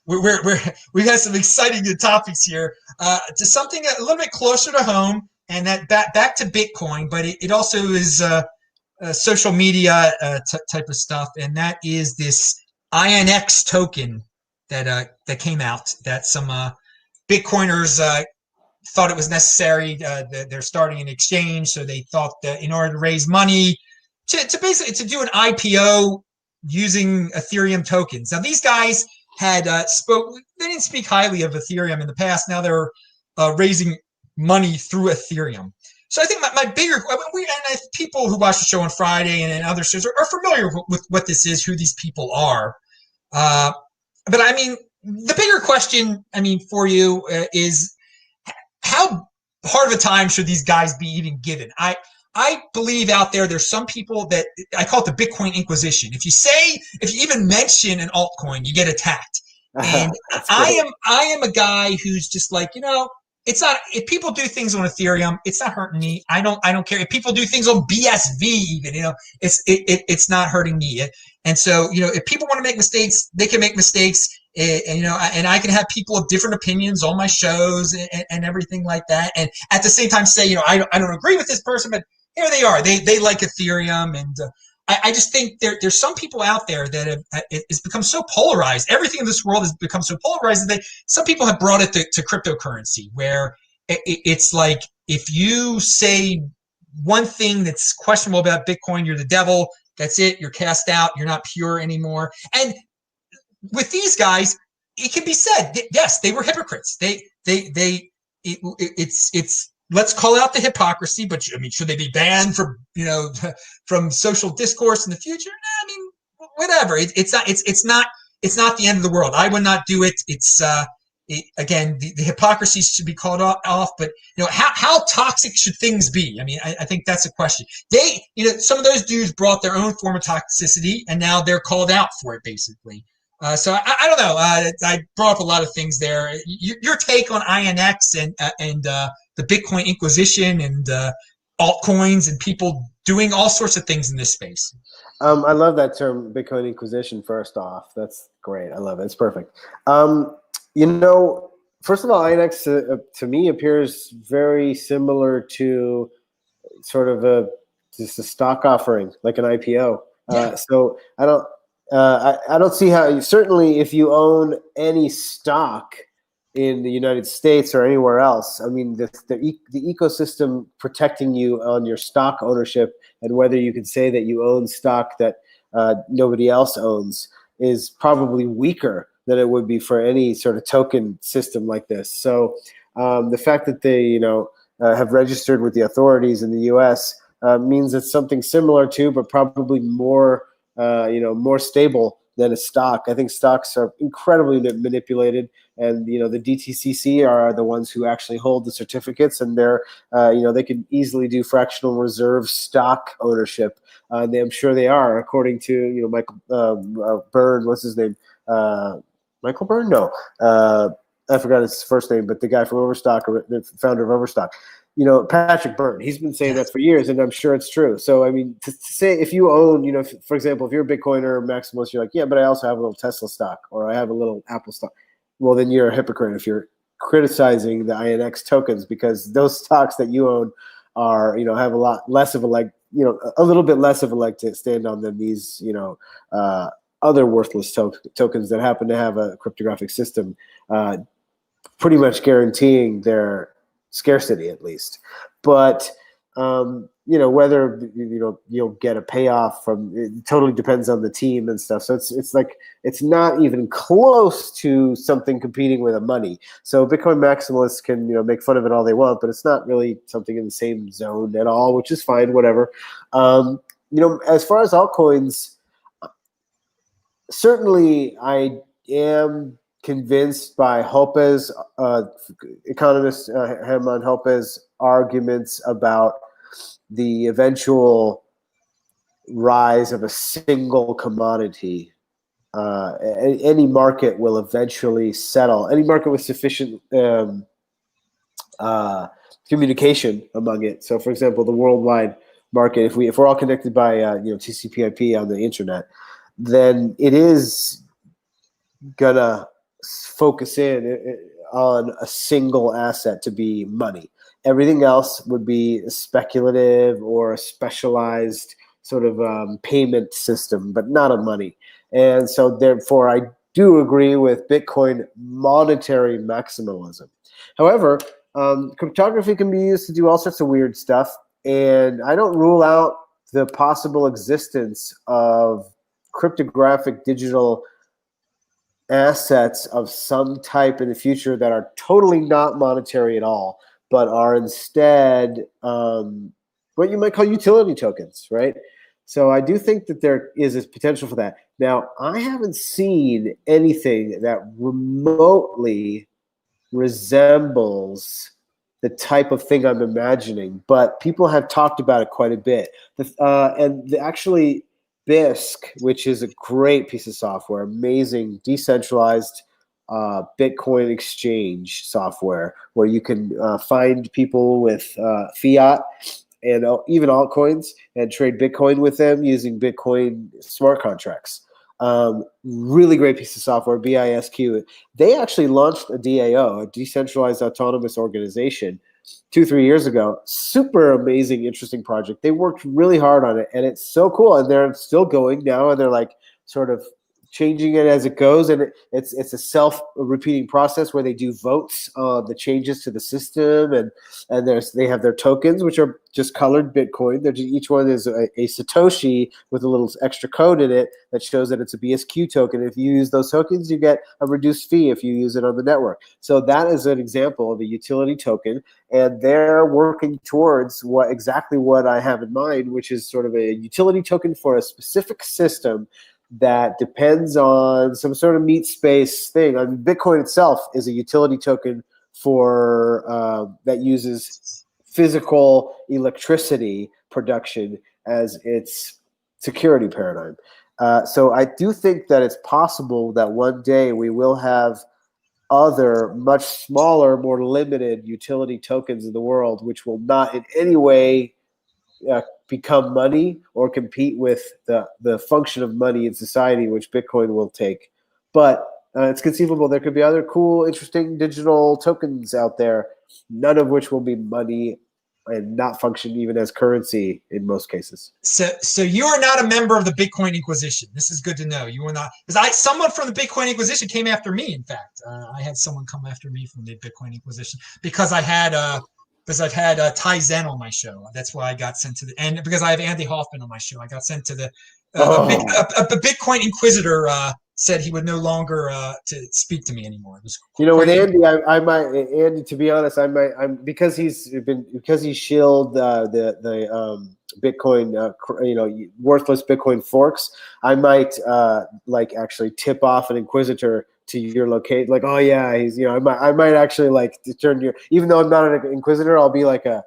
We have some exciting topics here to something a little bit closer to home, and that back to Bitcoin, but it also is social media type of stuff, and that is this Inx token that came out that some Bitcoiners thought it was necessary. They're starting an exchange, so they thought that in order to raise money to basically to do an IPO using Ethereum tokens. Now these guys had they didn't speak highly of Ethereum in the past. Now they're raising money through Ethereum. So I think my bigger, people who watch the show on Friday and other shows are familiar with what this is, who these people are. But I mean, the bigger question, for you is how hard of a time should these guys be even given? I believe out there's some people that I call it the Bitcoin Inquisition. If you even mention an altcoin, you get attacked. And I am a guy who's just like, it's not, if people do things on Ethereum, it's not hurting me. I don't care. If people do things on BSV even, it's not hurting me. And so, if people want to make mistakes, they can make mistakes. And I can have people of different opinions on my shows and everything like that. And at the same time say, I don't agree with this person, but here they are. They like Ethereum. And I just think there's some people out there that it's become so polarized. Everything in this world has become so polarized that some people have brought it to cryptocurrency, where it's like, if you say one thing that's questionable about Bitcoin, you're the devil. That's it. You're cast out. You're not pure anymore. And with these guys, it can be said that, yes, they were hypocrites. It's let's call out the hypocrisy, but I mean, should they be banned from, from social discourse in the future? I mean, whatever. It's not the end of the world. I would not do it. Again, the hypocrisy should be called off, but how toxic should things be? I mean, I think that's a question. Some of those dudes brought their own form of toxicity, and now they're called out for it, basically. So I don't know. I brought up a lot of things there. Your take on INX and the Bitcoin Inquisition and altcoins and people doing all sorts of things in this space. I love that term, Bitcoin Inquisition. First off, that's great. I love it. It's perfect. First of all, INX to me appears very similar to sort of just a stock offering, like an IPO. Yeah. So I don't see how. Certainly, if you own any stock in the United States or anywhere else, I mean, the ecosystem protecting you on your stock ownership and whether you can say that you own stock that nobody else owns is probably weaker than it would be for any sort of token system like this. So the fact that they have registered with the authorities in the U.S. Means it's something similar to, but probably more more stable than a stock. I think stocks are incredibly manipulated, and the DTCC are the ones who actually hold the certificates, and they're they can easily do fractional reserve stock ownership. I'm sure they are, according to Michael Byrne. What's his name? Michael Byrne? No, I forgot his first name, but the guy from Overstock, the founder of Overstock. Patrick Byrne, he's been saying that for years, and I'm sure it's true. So, I mean, to say if you own, for example, if you're a Bitcoiner maximalist, you're like, yeah, but I also have a little Tesla stock or I have a little Apple stock. Well, then you're a hypocrite if you're criticizing the INX tokens, because those stocks that you own are, have a lot less of a leg, a little bit less of a leg to stand on than these, other worthless tokens that happen to have a cryptographic system pretty much guaranteeing their scarcity, at least. But whether you'll get a payoff from it totally depends on the team and stuff. So it's like it's not even close to something competing with a money. So Bitcoin maximalists can make fun of it all they want, but it's not really something in the same zone at all, which is fine, whatever. As far as altcoins, certainly I am convinced by Hope's economist Herman Hope's arguments about the eventual rise of a single commodity. Any market will eventually settle. Any market with sufficient communication among it. So, for example, the worldwide market, if we're all connected by TCP/IP on the internet, then it is gonna focus in on a single asset to be money. Everything else would be speculative or a specialized sort of payment system, but not a money. And so therefore, I do agree with Bitcoin monetary maximalism. However, cryptography can be used to do all sorts of weird stuff, and I don't rule out the possible existence of cryptographic digital assets of some type in the future that are totally not monetary at all, but are instead what you might call utility tokens, right? So I do think that there is a potential for that. Now, I haven't seen anything that remotely resembles the type of thing I'm imagining, but people have talked about it quite a bit. Actually, Bisq, which is a great piece of software, amazing decentralized Bitcoin exchange software where you can find people with fiat and even altcoins and trade Bitcoin with them using Bitcoin smart contracts. Really great piece of software, BISQ. They actually launched a DAO, a decentralized autonomous organization, 2-3 years ago. Super amazing, interesting project. They worked really hard on it, and it's so cool. And they're still going now, and they're like sort of changing it as it goes, and it's a self-repeating process where they do votes on the changes to the system, and they have their tokens, which are just colored Bitcoin. Each one is a Satoshi with a little extra code in it that shows that it's a BSQ token. If you use those tokens, you get a reduced fee if you use it on the network. So that is an example of a utility token, and they're working towards exactly what I have in mind, which is sort of a utility token for a specific system that depends on some sort of meat space thing. I mean, Bitcoin itself is a utility token for that uses physical electricity production as its security paradigm. So I do think that it's possible that one day we will have other much smaller, more limited utility tokens in the world, which will not in any way become money or compete with the function of money in society, which Bitcoin will take. But it's conceivable there could be other cool, interesting digital tokens out there, none of which will be money and not function even as currency in most cases. So you are not a member of the Bitcoin Inquisition. This is good to know. You are not, because someone from the Bitcoin Inquisition came after me. In fact, I had someone come after me from the Bitcoin Inquisition because I've had Ty Zen on my show. That's why I got sent to and because I have Andy Hoffman on my show, I got sent to the a Bitcoin Inquisitor said he would no longer to speak to me anymore. With Andy, I might Andy. To be honest, I'm because he's shilled the Bitcoin, worthless Bitcoin forks. I might actually tip off an Inquisitor to your location. Like, oh yeah, he's I might actually turn you. Even though I'm not an Inquisitor, I'll be like a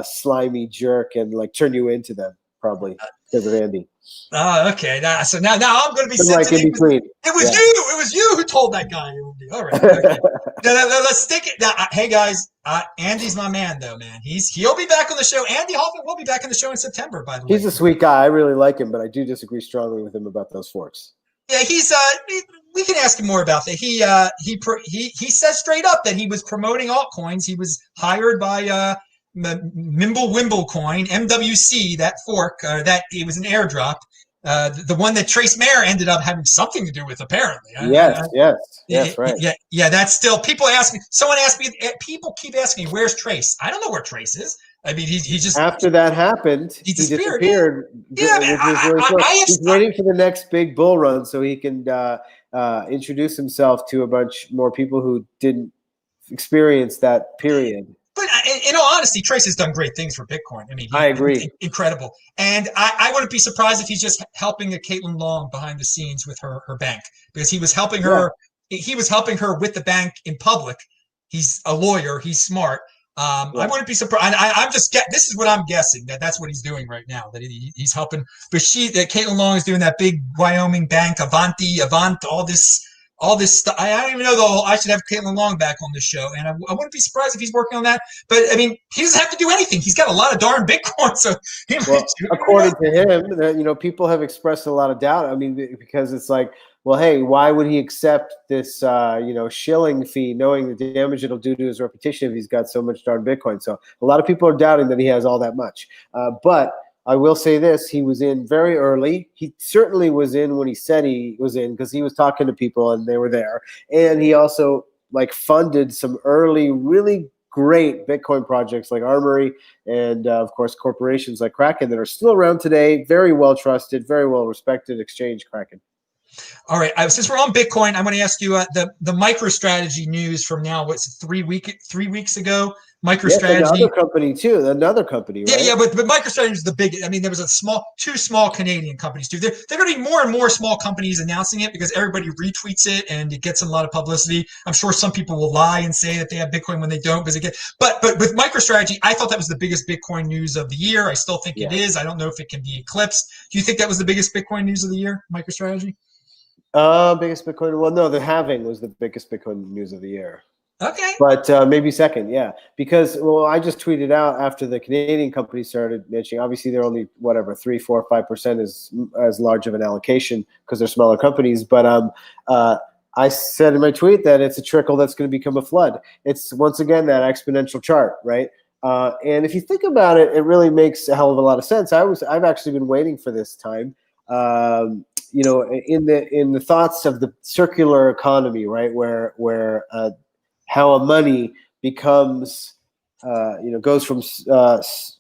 slimy jerk and turn you into them probably because of Andy. Oh, okay. So now I'm going to be sensitive. In between. It was you who told that guy it would be. All right. Okay. now, let's stick it. Now, hey guys, Andy's my man, though, man. He'll be back on the show. Andy Hoffman will be back on the show in September. By the way, he's a sweet guy. I really like him, but I do disagree strongly with him about those forks. Yeah, we can ask him more about that. He says straight up that he was promoting altcoins. He was hired by Mimble Wimble Coin, MWC, that fork, that it was an airdrop. The one that Trace Mayer ended up having something to do with, apparently. Yes, right. Yeah, that's still, people ask me, people keep asking me, where's Trace? I don't know where Trace is. I mean, he just... After that happened, he disappeared. Yeah, man, he's waiting for the next big bull run so he can introduce himself to a bunch more people who didn't experience that period. But in all honesty, Trace has done great things for Bitcoin. I mean, I agree. Incredible. And I wouldn't be surprised if he's just helping Caitlin Long behind the scenes with her bank, because he was helping her. Yeah. He was helping her with the bank in public. He's a lawyer. He's smart. I wouldn't be surprised. I'm just this is what I'm guessing, that's what he's doing right now. That he's helping. But Caitlin Long is doing that big Wyoming bank, Avant, all this stuff. I don't even know though. I should have Caitlin Long back on the show, and I wouldn't be surprised if he's working on that. But I mean, he doesn't have to do anything. He's got a lot of darn Bitcoin. So according to him, people have expressed a lot of doubt. I mean, because it's like, well, hey, why would he accept this, shilling fee, knowing the damage it'll do to his reputation if he's got so much darn Bitcoin? So a lot of people are doubting that he has all that much. But I will say this, he was in very early. He certainly was in when he said he was in, because he was talking to people and they were there. And he also funded some early, really great Bitcoin projects like Armory and, of course, corporations like Kraken that are still around today. Very well trusted, very well respected exchange, Kraken. All right. Since we're on Bitcoin, I'm going to ask you the MicroStrategy news from now. What's 3 weeks ago? MicroStrategy, another company, right? Yeah, but MicroStrategy is the big. I mean, there was two small Canadian companies too. There are going to be more and more small companies announcing it because everybody retweets it and it gets a lot of publicity. I'm sure some people will lie and say that they have Bitcoin when they don't, but with MicroStrategy, I thought that was the biggest Bitcoin news of the year. I still think it is. I don't know if it can be eclipsed. Do you think that was the biggest Bitcoin news of the year, MicroStrategy? Biggest Bitcoin. Well, no, the halving was the biggest Bitcoin news of the year. Okay. But maybe second, yeah. Because, I just tweeted out after the Canadian company started mentioning, obviously they're only, 3, 4, 5% is as large of an allocation because they're smaller companies. But I said in my tweet that it's a trickle that's going to become a flood. It's, once again, that exponential chart, right? And if you think about it, it really makes a hell of a lot of sense. I've actually been waiting for this time. in the thoughts of the circular economy, right, where how a money becomes goes from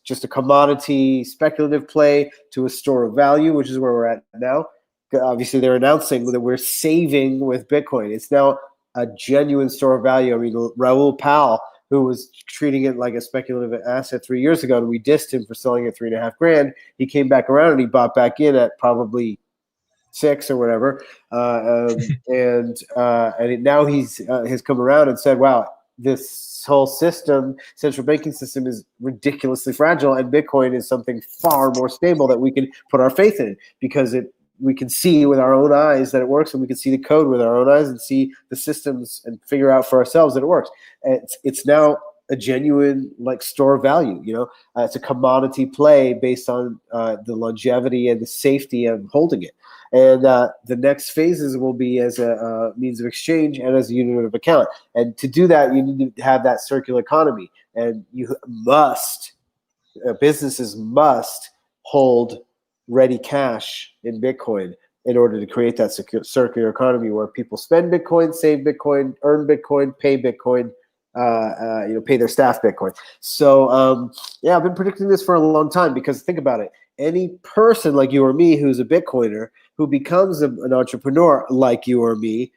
just a commodity speculative play to a store of value, which is where we're at now. Obviously, they're announcing that we're saving with Bitcoin. It's now a genuine store of value. I mean, Raoul Pal, who was treating it like a speculative asset 3 years ago, and we dissed him for selling it $3.5 grand. He came back around and he bought back in at probably 6 or whatever, now he's has come around and said, "Wow, this whole system, central banking system, is ridiculously fragile, and Bitcoin is something far more stable that we can put our faith in because we can see with our own eyes that it works, and we can see the code with our own eyes and see the systems and figure out for ourselves that it works. And it's now a genuine store of value. It's a commodity play based on the longevity and the safety of holding it. And the next phases will be as a means of exchange and as a unit of account. And to do that, you need to have that circular economy, and businesses must hold ready cash in Bitcoin in order to create that circular economy where people spend Bitcoin, save Bitcoin, earn Bitcoin, pay Bitcoin, pay their staff Bitcoin. So I've been predicting this for a long time, because think about it. Any person like you or me who's a Bitcoiner who becomes an entrepreneur like you or me,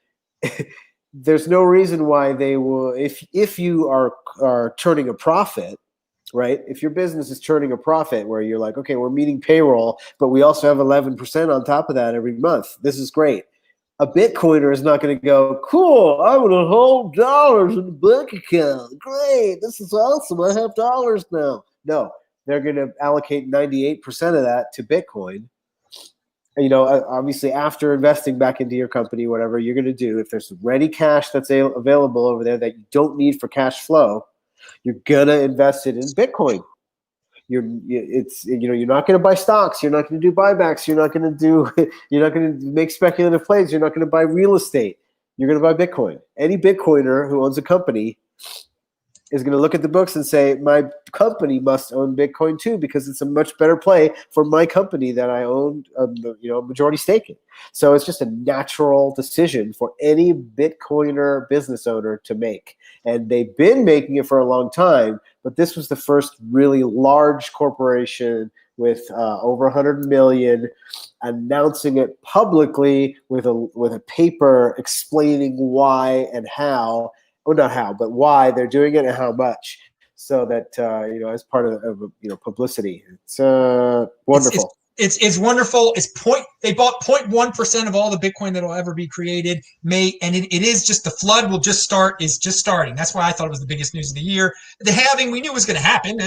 there's no reason why they will, if you are turning a profit, right? If your business is turning a profit where you're like, okay, we're meeting payroll, but we also have 11% on top of that every month. This is great. A Bitcoiner is not going to go, cool, I'm going to hold dollars in the bank account. Great, this is awesome. I have dollars now. No, they're going to allocate 98% of that to Bitcoin. Obviously, after investing back into your company, whatever you're going to do, if there's ready cash that's available over there that you don't need for cash flow, you're gonna invest it in Bitcoin. You're not gonna buy stocks. You're not gonna do buybacks. You're not gonna make speculative plays. You're not gonna buy real estate. You're gonna buy Bitcoin. Any Bitcoiner who owns a company is going to look at the books and say, my company must own Bitcoin too, because it's a much better play for my company that I own a majority stake in. So it's just a natural decision for any Bitcoiner business owner to make. And they've been making it for a long time, but this was the first really large corporation with over 100 million announcing it publicly with a paper explaining why and how. Well, not how, but why they're doing it and how much, so that as part of publicity. It's wonderful. It's wonderful. They bought 0.1% of all the Bitcoin that will ever be created. And it is just, the flood is just starting. That's why I thought it was the biggest news of the year. The halving we knew was going to happen,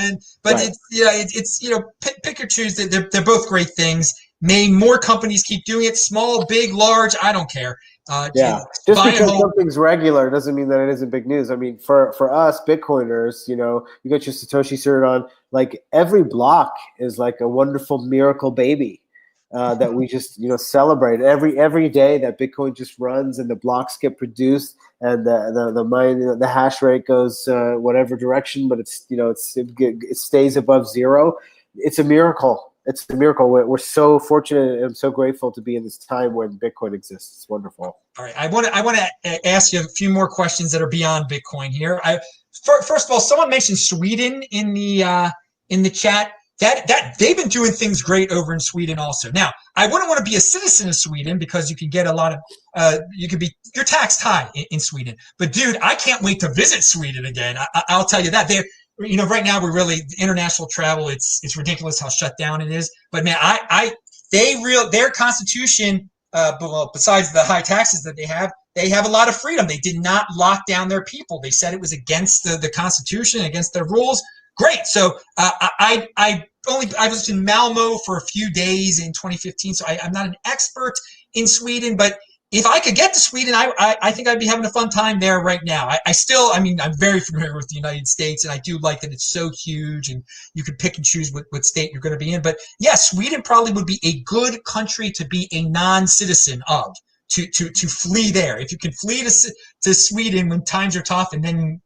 but right. Pick or choose. They're both great things. May more companies keep doing it, small, big, large. I don't care. Just because something's regular doesn't mean that it isn't big news. I mean, for us Bitcoiners, you got your Satoshi shirt on. Like, every block is like a wonderful miracle baby that we just celebrate every day that Bitcoin just runs and the blocks get produced and the hash rate goes whatever direction, but it stays above zero. It's a miracle. It's a miracle. We're so fortunate and so grateful to be in this time when Bitcoin exists. It's wonderful. All right, I want to ask you a few more questions that are beyond Bitcoin here. First of all, someone mentioned Sweden in the chat. That they've been doing things great over in Sweden also. Now, I wouldn't want to be a citizen of Sweden because you can get a lot of you're taxed high in Sweden. But dude, I can't wait to visit Sweden again. I'll tell you that. Right now the international travel, it's ridiculous how shut down it is. But man, their constitution, besides the high taxes that they have a lot of freedom. They did not lock down their people. They said it was against the constitution, against their rules. Great. So I was in Malmo for a few days in 2015. So I'm not an expert in Sweden, but if I could get to Sweden, I think I'd be having a fun time there right now. I'm very familiar with the United States, and I do like that it's so huge, and you can pick and choose what state you're going to be in. But yeah, Sweden probably would be a good country to be a non-citizen of, to flee there. If you can flee to Sweden when times are tough and then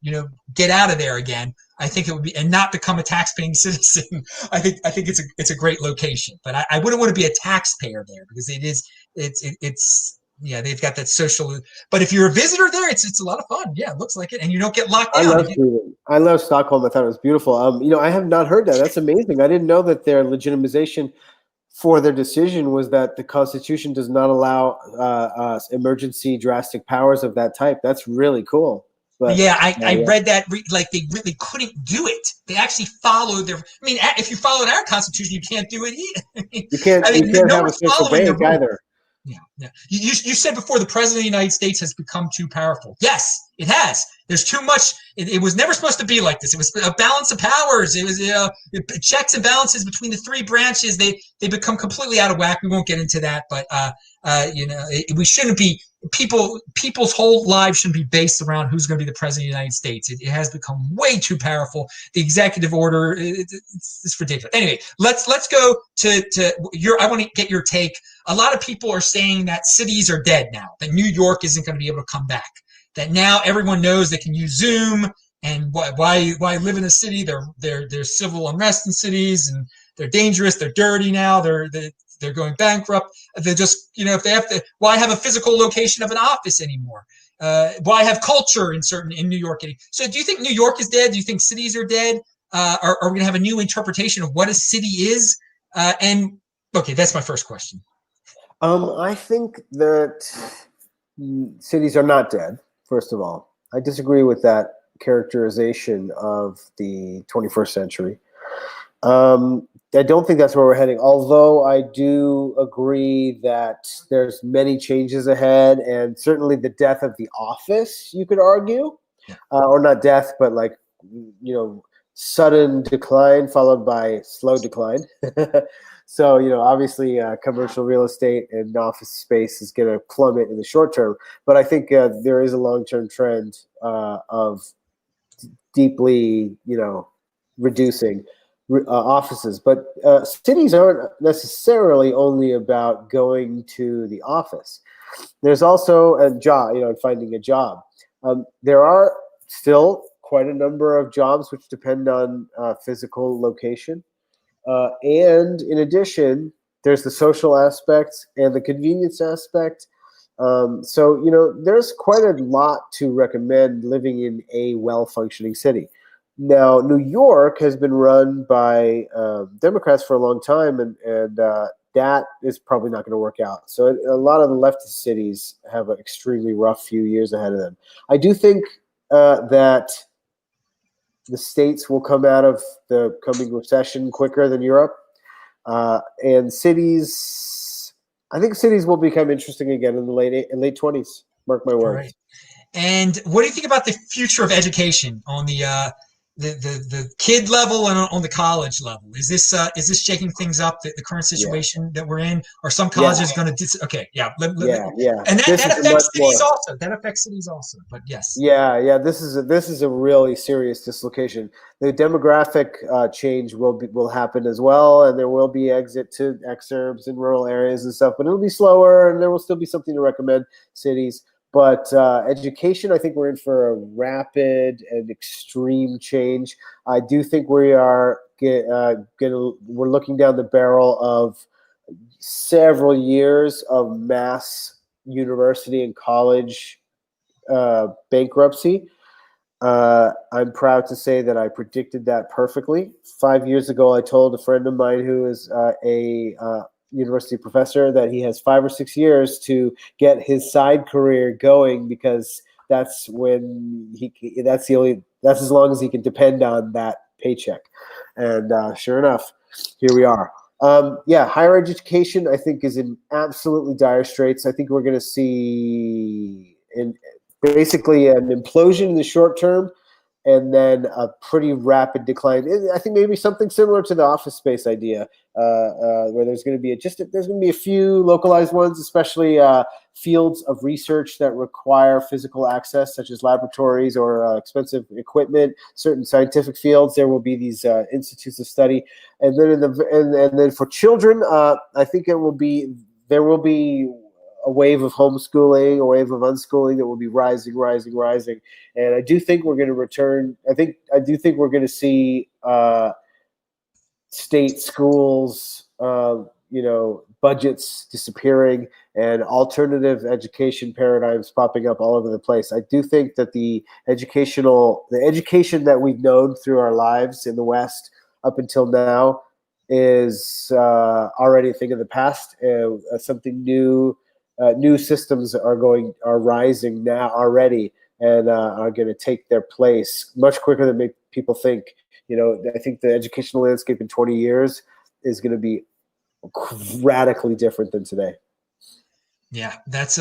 get out of there again, I think it would be, and not become a taxpaying citizen. I think it's a great location, but I wouldn't want to be a taxpayer there because it's yeah, they've got that social. But if you're a visitor there, it's a lot of fun. Yeah, it looks like it, and you don't get locked I down. love Sweden. I love Stockholm. I thought it was beautiful. I have not heard that. That's amazing. I didn't know that their legitimization for their decision was that the Constitution does not allow emergency drastic powers of that type. That's really cool. But Yeah, I read that like they really couldn't do it. They actually followed their. I mean, if you followed our constitution, you can't do it either. you can't No have a one's central following bank the rule. either. Yeah, yeah. You said before the president of the United States has become too powerful. Yes, it has. There's too much. It was never supposed to be like this. It was a balance of powers. It was checks and balances between the three branches. They become completely out of whack. We won't get into that, but we shouldn't be. People's whole lives shouldn't be based around who's going to be the president of the United States. It has become way too powerful. The executive order, it's ridiculous. Anyway, let's go to your. I want to get your take. A lot of people are saying that cities are dead now. That New York isn't going to be able to come back. That now everyone knows they can use Zoom. And why live in a city? There's civil unrest in cities, and they're dangerous. They're dirty now. They're going bankrupt. They're just, if they have to, why have a physical location of an office anymore? Why have culture in New York? So do you think New York is dead? Do you think cities are dead? Are we going to have a new interpretation of what a city is? And okay, that's my first question. I think that cities are not dead, first of all. I disagree with that characterization of the 21st century. I don't think that's where we're heading, although I do agree that there's many changes ahead, and certainly the death of the office, you could argue, or not death, but like, sudden decline followed by slow decline. So, obviously commercial real estate and office space is going to plummet in the short term, but I think there is a long-term trend of deeply, reducing offices. But cities aren't necessarily only about going to the office. There's also a job, finding a job. There are still quite a number of jobs which depend on physical location. And in addition, there's the social aspect and the convenience aspect. So, there's quite a lot to recommend living in a well-functioning city. Now, New York has been run by Democrats for a long time, and that is probably not going to work out. So a lot of the leftist cities have an extremely rough few years ahead of them. I do think that the states will come out of the coming recession quicker than Europe. And cities, I think cities will become interesting again in the late 20s. Mark my words. Right. And what do you think about the future of education on the kid level and on the college level? Is this shaking things up, the current situation that we're in? Or some colleges going to okay, yeah. And that affects cities also. That affects cities also. But yes. Yeah. This is a really serious dislocation. The demographic change will happen as well, and there will be exit to exurbs in rural areas and stuff, but it'll be slower, and there will still be something to recommend cities. But education, I think we're in for a rapid and extreme change. I do think we are we're looking down the barrel of several years of mass university and college bankruptcy. I'm proud to say that I predicted that perfectly. 5 years ago, I told a friend of mine who is a university professor that he has 5 or 6 years to get his side career going, because that's when that's as long as he can depend on that paycheck. And sure enough, here we are. Higher education, I think, is in absolutely dire straits. I think we're going to see basically an implosion in the short term, and then a pretty rapid decline. I think maybe something similar to the office space idea, where there's going to be a few localized ones, especially fields of research that require physical access, such as laboratories or expensive equipment. Certain scientific fields, there will be these institutes of study, and then and then for children, I think there will be a wave of homeschooling, a wave of unschooling that will be rising. And I do think we're going to return. I do think we're going to see state schools, budgets disappearing and alternative education paradigms popping up all over the place. I do think that the education that we've known through our lives in the West up until now is already a thing of the past. Something new, new systems are rising now already, and are going to take their place much quicker than people think. I think the educational landscape in 20 years is going to be radically different than today. Yeah, that's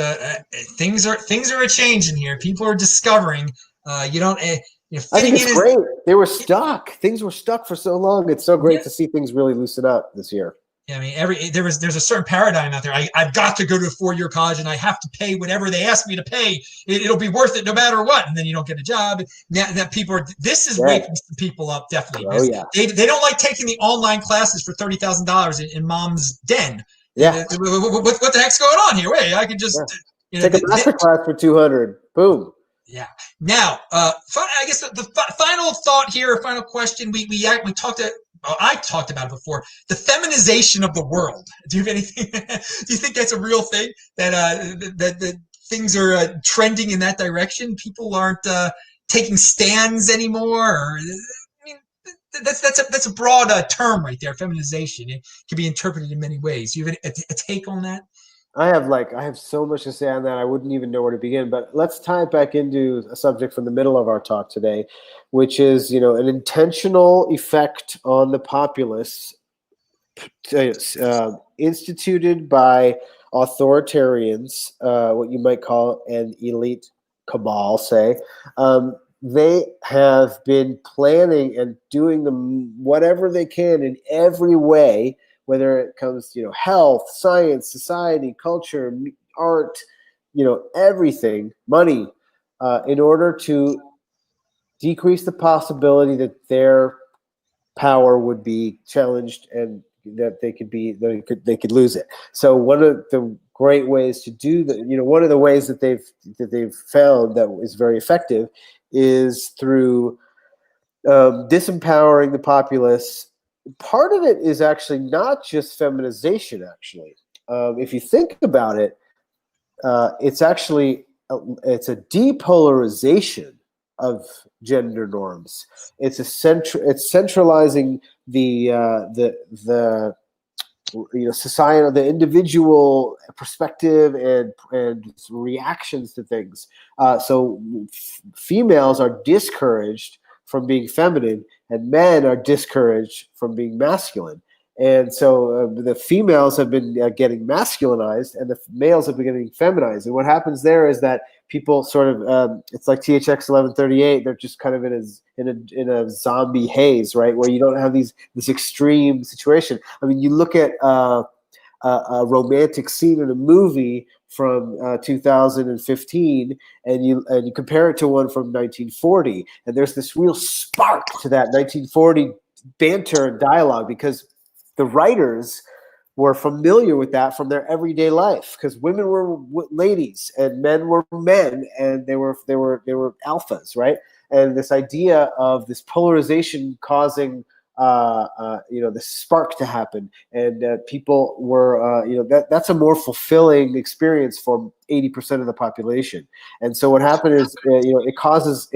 things are a changing here. People are discovering. I think it's great. They were stuck. Things were stuck for so long. It's so great to see things really loosen up this year. Yeah, I mean, there's a certain paradigm out there. I've got to go to a 4-year college and I have to pay whatever they ask me to pay. It'll be worth it no matter what. And then you don't get a job. Now that people are, this is waking some people up definitely. Oh yeah. They don't like taking the online classes for $30,000 in mom's den. Yeah. What the heck's going on here? Wait, I can just take a master class for $200. Boom. Yeah. Now, I guess the final thought here, final question. I talked about it before. The feminization of the world. Do you have anything? Do you think that's a real thing? That things are trending in that direction? People aren't taking stands anymore. Or, I mean, that's a broad term right there. Feminization. It can be interpreted in many ways. You have a take on that? I have so much to say on that. I wouldn't even know where to begin, but let's tie it back into a subject from the middle of our talk today, which is, an intentional effect on the populace instituted by authoritarians, what you might call an elite cabal, say. They have been planning and doing whatever they can in every way, whether it comes to health, science, society, culture, art, everything, money, in order to decrease the possibility that their power would be challenged and that they could lose it. So one of the great ways to do that, one of the ways that they've found that is very effective is through disempowering the populace. Part of it is actually not just feminization, actually. If you think about it, it's actually it's a depolarization of gender norms. It's centralizing the societal, the individual perspective and reactions to things. So females are discouraged from being feminine, and men are discouraged from being masculine. And so the females have been getting masculinized, and the males have been getting feminized. And what happens there is that people sort of it's like THX 1138. They're just kind of in a zombie haze, right, where you don't have this extreme situation. I mean, you look at a romantic scene in a movie from 2015, and you compare it to one from 1940, and there's this real spark to that 1940 banter and dialogue because the writers were familiar with that from their everyday life, because women were ladies and men were men, and they were alphas, right? And this idea of this polarization causing the spark to happen, and people were that's a more fulfilling experience for 80% of the population. And so what happened is it causes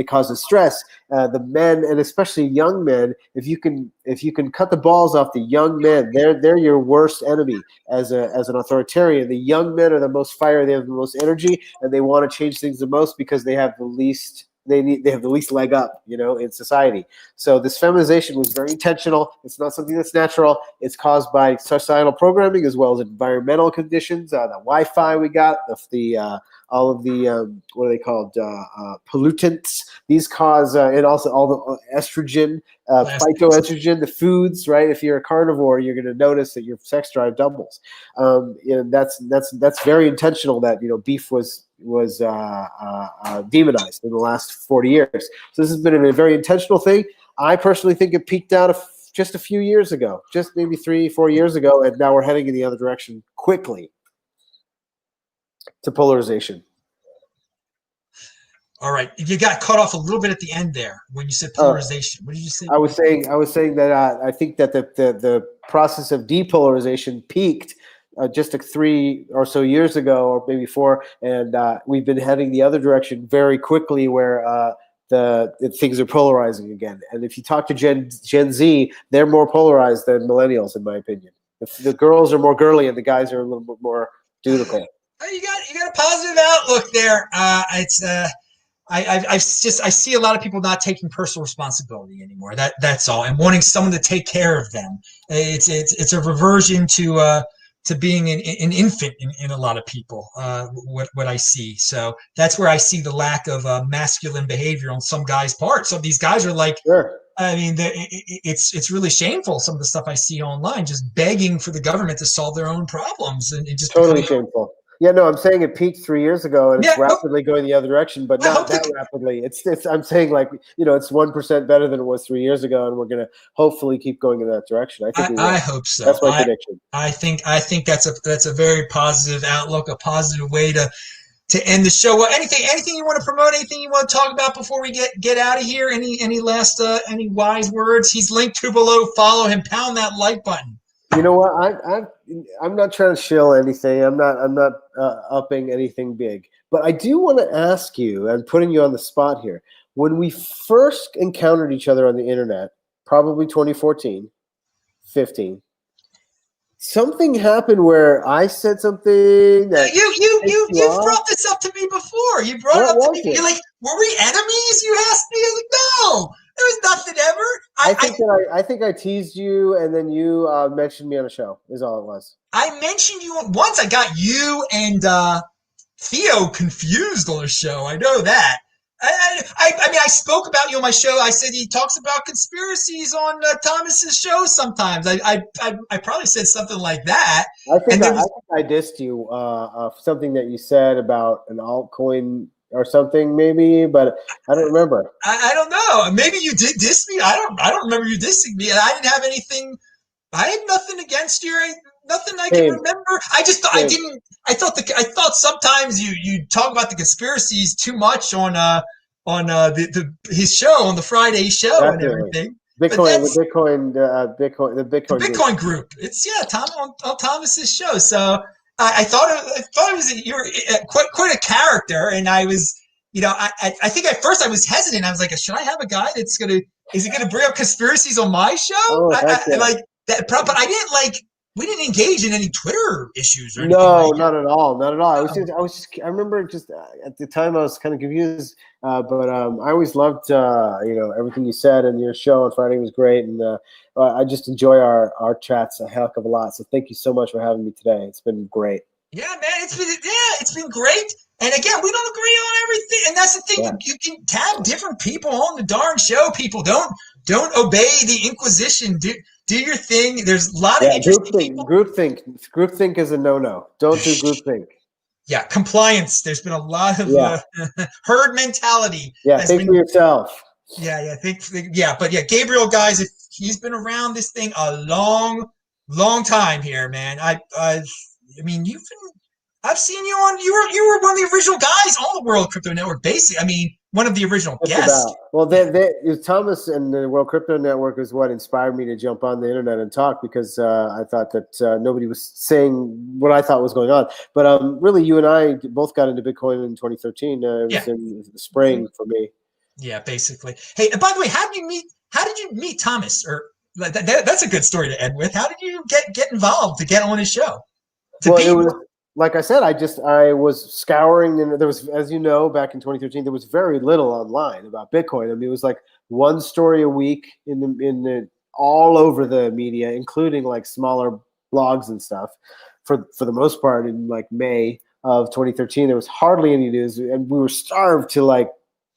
stress. The men, and especially young men, if you can cut the balls off the young men, they're your worst enemy as an authoritarian. The young men are the most fire, they have the most energy, and they want to change things the most because they have the least. They have the least leg up, in society. So this feminization was very intentional. It's not something that's natural. It's caused by societal programming as well as environmental conditions. The Wi-Fi we got, all of the what are they called? Pollutants. These cause, and also all the estrogen, phytoestrogen, the foods. Right? If you're a carnivore, you're going to notice that your sex drive doubles. That's very intentional. That beef was demonized in the last 40 years. So this has been a very intentional thing. I personally think it peaked out just a few years ago, just maybe 3-4 years ago, and now we're heading in the other direction quickly. to polarization. All right, you got cut off a little bit at the end there when you said polarization. What did you say? I was saying that I think that the process of depolarization peaked just 3 or so years ago, or maybe 4, and we've been heading the other direction very quickly, where the things are polarizing again. And if you talk to Gen Z, they're more polarized than millennials, in my opinion. The girls are more girly, and the guys are a little bit more dutiful. You got a positive outlook there. I see a lot of people not taking personal responsibility anymore. That's all, and wanting someone to take care of them. It's a reversion to being an infant in a lot of people. What I see, so that's where I see the lack of masculine behavior on some guys' part. So these guys are like, sure. I mean, it's really shameful. Some of the stuff I see online, just begging for the government to solve their own problems, and it just totally shameful. Yeah, no, I'm saying it peaked 3 years ago, and it's rapidly going the other direction, but not that rapidly. It's I'm saying, like, it's 1% better than it was 3 years ago, and we're going to hopefully keep going in that direction. I hope so. That's my prediction. I think that's a very positive outlook, a positive way to end the show. Well, anything you want to promote? Anything you want to talk about before we get out of here? Any last any wise words? He's linked to below. Follow him. Pound that like button. You know what? I'm not trying to shill anything. I'm not upping anything big. But I do want to ask you, and putting you on the spot here, when we first encountered each other on the internet, probably 2014, 15, something happened where I said something that you've brought this up to me before. You brought it up to me. You're like, were we enemies? You asked me. I was like, no. There was nothing ever. I think I teased you, and then you mentioned me on a show. Is all it was. I mentioned you once. I got you and Theo confused on a show. I know that. I mean, I spoke about you on my show. I said he talks about conspiracies on Thomas's show sometimes. I probably said something like that. I think I dissed you. Something that you said about an altcoin or something, maybe, but I don't remember. I don't know. Maybe you did diss me. I don't remember you dissing me. And I didn't have anything. I had nothing against you. Nothing I can remember. I just thought I thought sometimes you talk about the conspiracies too much on his show, on the Friday show. Definitely. And everything. The Bitcoin group. It's Tom on Thomas's show. So I thought it was you were quite a character, and I was, I think at first I was hesitant. I was like, should I have a guy is he gonna bring up conspiracies on my show? Oh, like that, but I didn't we didn't engage in any Twitter issues or anything. No, not at all. Not at all. I remember just at the time I was kind of confused, but I always loved, everything you said, and your show on Friday was great. And I just enjoy our chats a heck of a lot. So thank you so much for having me today. It's been great. Yeah, man, it's been great. And again, we don't agree on everything, and that's the thing. Yeah. You can have different people on the darn show. People don't obey the Inquisition. Do your thing. There's a lot of interesting people. Groupthink is a no-no. Don't do groupthink. Yeah, compliance. There's been a lot of herd mentality. Yeah, think for yourself. Yeah, but Gabriel, guys, if he's been around this thing a long time here, man. I mean, I've seen you on. You were one of the original guys on the World Crypto Network. Basically, I mean, one of the original guests. Well, Thomas and the World Crypto Network is what inspired me to jump on the internet and talk, because I thought that nobody was saying what I thought was going on. But really, you and I both got into Bitcoin in 2013. It was in the spring for me. Yeah, basically. Hey, and by the way, how did you meet Thomas? Or that's a good story to end with. How did you get involved to get on his show? It was, like I said, I was scouring, and there was, as you know, back in 2013, there was very little online about Bitcoin. I mean, it was like one story a week in all over the media, including like smaller blogs and stuff. For the most part, in like May of 2013, there was hardly any news, and we were starved to like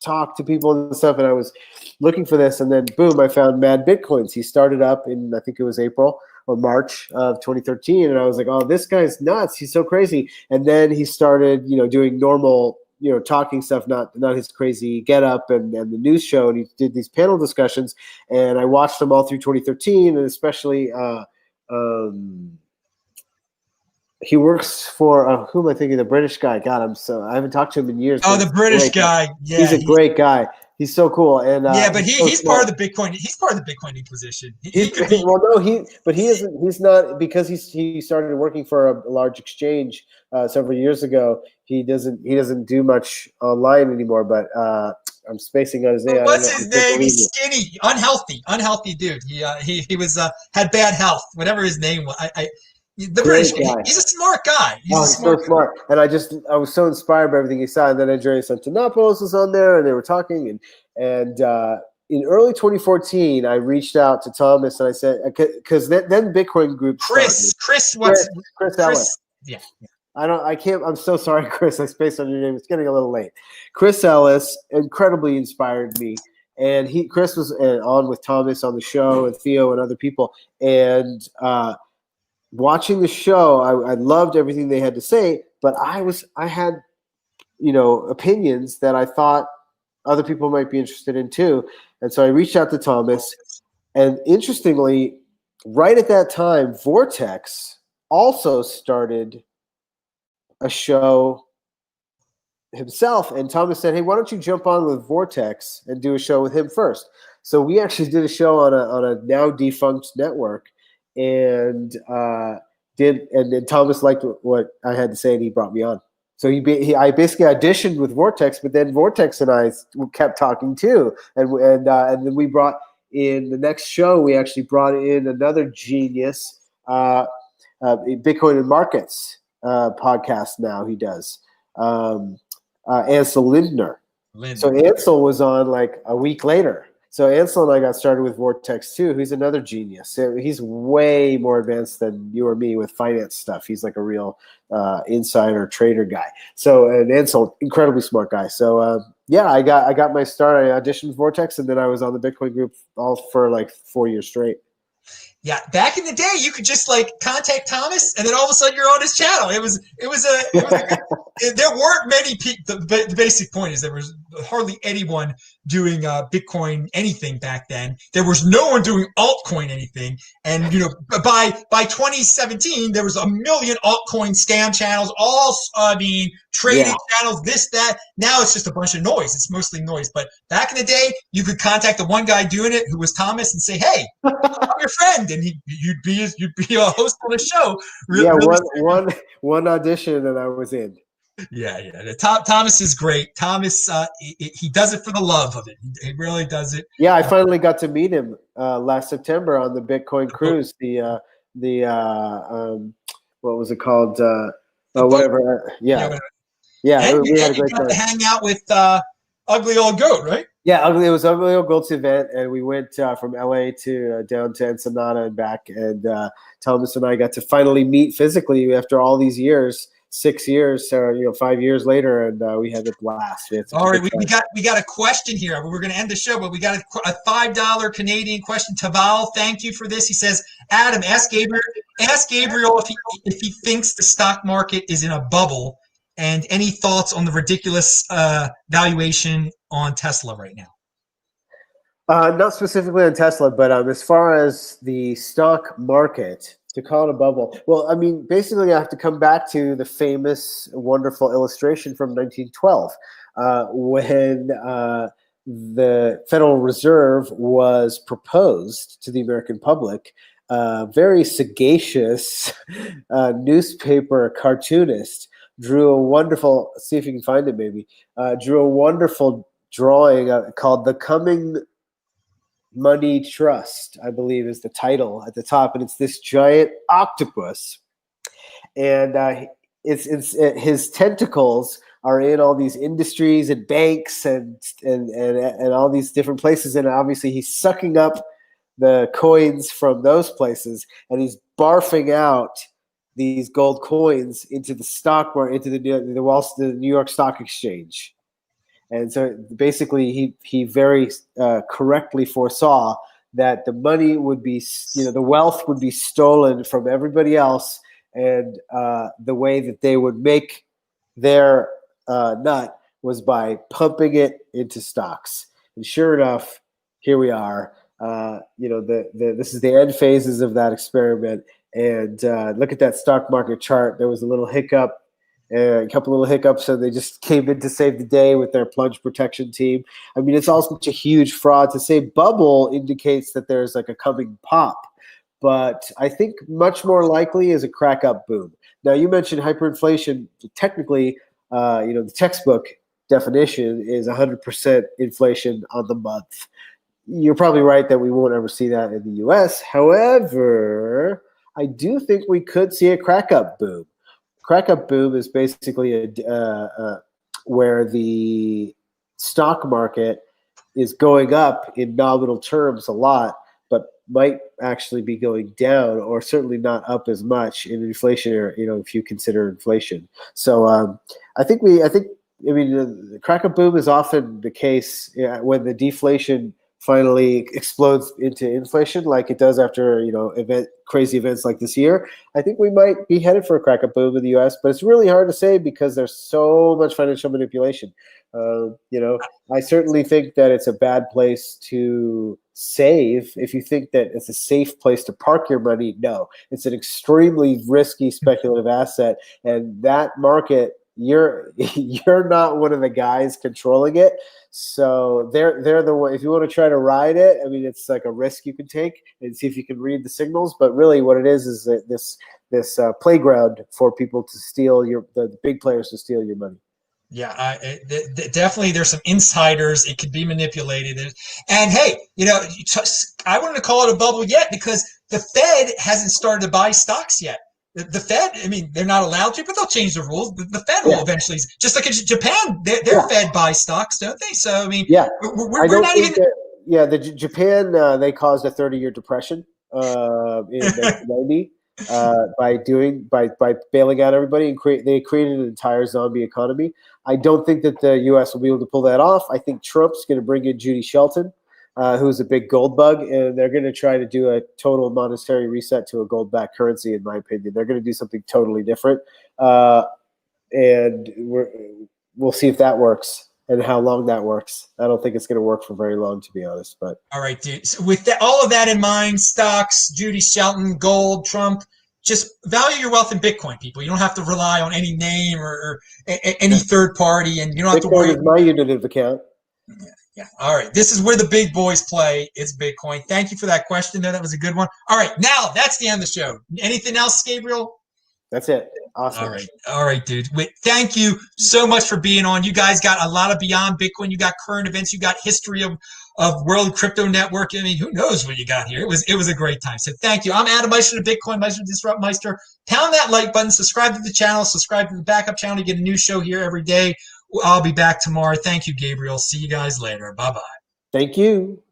talk to people and stuff. And I was looking for this, and then boom, I found Mad Bitcoins. He started up in, I think it was April or March of 2013, and I was like, oh, this guy's nuts. He's so crazy. And then he started, doing normal, talking stuff, not his crazy get up and the news show. And he did these panel discussions, and I watched them all through 2013, and especially He works for who am I thinking? The British guy. God, I haven't talked to him in years. Oh, But the he's British great. guy. He's Yeah, a great guy. He's so cool, and but he's so he's part smart. of the Bitcoin. He's part of the Bitcoin Inquisition. He, He could be. well, no, he isn't. He's not, because he started working for a large exchange several years ago. He doesn't do much online anymore. But I'm spacing on his name. I don't What's know. I his can't name? believe He's it. skinny, unhealthy dude. He was had bad health. Whatever his name was. The Great British. guy. He's a smart guy. He's Oh, a he's so smart guy. smart. And I was so inspired by everything he saw. And then Andreas Antonopoulos was on there, and they were talking. And in early 2014, I reached out to Thomas and I said, because then Bitcoin Group started. Chris Ellis. Yeah. I'm so sorry, Chris. I spaced on your name. It's getting a little late. Chris Ellis incredibly inspired me. And Chris was on with Thomas on the show, and Theo and other people. And watching the show, I loved everything they had to say, but I had, opinions that I thought other people might be interested in too. And so I reached out to Thomas, and interestingly, right at that time, Vortex also started a show himself, and Thomas said, "Hey, why don't you jump on with Vortex and do a show with him first?" So we actually did a show on a now defunct network, and then Thomas liked what I had to say, and he brought me on. So I basically auditioned with Vortex, but then Vortex and I kept talking too, and then we brought in the next show. We actually brought in another genius, Bitcoin and Markets podcast. Now he does. Ansel Lindner. So Ansel was on like a week later. So Ansel and I got started with Vortex too. He's another genius. He's way more advanced than you or me with finance stuff. He's like a real insider trader guy. So, and Ansel, incredibly smart guy. So I got my start. I auditioned with Vortex, and then I was on the Bitcoin group all for like 4 years straight. Yeah, back in the day, you could just like contact Thomas, and then all of a sudden you're on his channel. It was there weren't many people. The basic point is there was hardly anyone doing Bitcoin anything back then. There was no one doing altcoin anything, and by 2017 there was a million altcoin scam channels, all trading channels, this that. Now it's just a bunch of noise. It's mostly noise. But back in the day, you could contact the one guy doing it, who was Thomas, and say, "Hey, I'm your friend," and you'd be a host on a show. One audition, and I was in. Yeah. Thomas is great. Thomas, he does it for the love of it. He really does it. Yeah, I finally got to meet him last September on the Bitcoin cruise. What was it called? Whatever. Yeah. And We had a you great got to time. hang out with Ugly Old Goat, right? Yeah, it was Ugly Old Goat's event, and we went from LA to down to Ensenada and back. And Thomas and I got to finally meet physically after all these years. 6 years, 5 years later, and we had a blast. All right, we got a question here. We're going to end the show, but we got a $5 Canadian question. Taval, thank you for this. He says, Adam, ask Gabriel if he thinks the stock market is in a bubble, and any thoughts on the ridiculous valuation on Tesla right now. Not specifically on Tesla, but as far as the stock market, to call it a bubble, well, I mean, basically I have to come back to the famous, wonderful illustration from 1912 when the Federal Reserve was proposed to the American public. Very sagacious newspaper cartoonist drew a wonderful, see if you can find it maybe, drew a wonderful drawing called The Coming Money Trust, I believe is the title at the top, and it's this giant octopus, and his tentacles are in all these industries and banks and all these different places, and obviously he's sucking up the coins from those places, and he's barfing out these gold coins into the stock market, into the New York Stock Exchange. And so basically, he very correctly foresaw that the money would be, the wealth would be stolen from everybody else, and the way that they would make their nut was by pumping it into stocks. And sure enough, here we are. This is the end phases of that experiment, And look at that stock market chart. There was a little hiccup, a couple little hiccups, so they just came in to save the day with their plunge protection team. I mean, it's all such a huge fraud. To say bubble indicates that there's like a coming pop, but I think much more likely is a crack up boom. Now, you mentioned hyperinflation. Technically, the textbook definition is 100% inflation on the month. You're probably right that we won't ever see that in the U.S. However, I do think we could see a crack up boom. Crack up boom is basically where the stock market is going up in nominal terms a lot, but might actually be going down, or certainly not up as much in inflationary, if you consider inflation. So I think the crack up boom is often the case when the deflation finally explodes into inflation, like it does after crazy events like this year. I think we might be headed for a crack up boom in the U.S., but it's really hard to say because there's so much financial manipulation. I certainly think that it's a bad place to save. If you think that it's a safe place to park your money, no, it's an extremely risky speculative asset, and that market, you're not one of the guys controlling it. So they're the one. If you want to try to ride it, I mean, it's like a risk you can take and see if you can read the signals. But really, what it is this playground for people to steal the big players to steal your money. Yeah, definitely. There's some insiders. It could be manipulated. And hey, I wouldn't call it a bubble yet because the Fed hasn't started to buy stocks yet. The Fed, I mean, they're not allowed to, but they'll change the rules. The Fed will eventually, just like in Japan, their Fed buys stocks, don't they? So, I mean, we're not even. Japan, they caused a 30-year depression in 1990 by bailing out everybody, and they created an entire zombie economy. I don't think that the U.S. will be able to pull that off. I think Trump's going to bring in Judy Shelton, who's a big gold bug, and they're going to try to do a total monetary reset to a gold-backed currency, in my opinion. They're going to do something totally different, and we'll see if that works and how long that works. I don't think it's going to work for very long, to be honest. But all right, dude. So with all of that in mind, stocks, Judy Shelton, gold, Trump, just value your wealth in Bitcoin, people. You don't have to rely on any name or any third party, and you don't have to worry. Bitcoin is my unit of account. Yeah. All right. This is where the big boys play. It's Bitcoin. Thank you for that question there. That was a good one. All right. Now that's the end of the show. Anything else, Gabriel? That's it. Awesome. All right. All right, dude. Thank you so much for being on. You guys got a lot of beyond Bitcoin. You got current events. You got history of World Crypto Network. I mean, who knows what you got here? It was a great time. So thank you. I'm Adam Meister, the BitcoinMeister, Disrupt Meister. Pound that like button. Subscribe to the channel. Subscribe to the backup channel to get a new show here every day. I'll be back tomorrow. Thank you, Gabriel. See you guys later. Bye-bye. Thank you.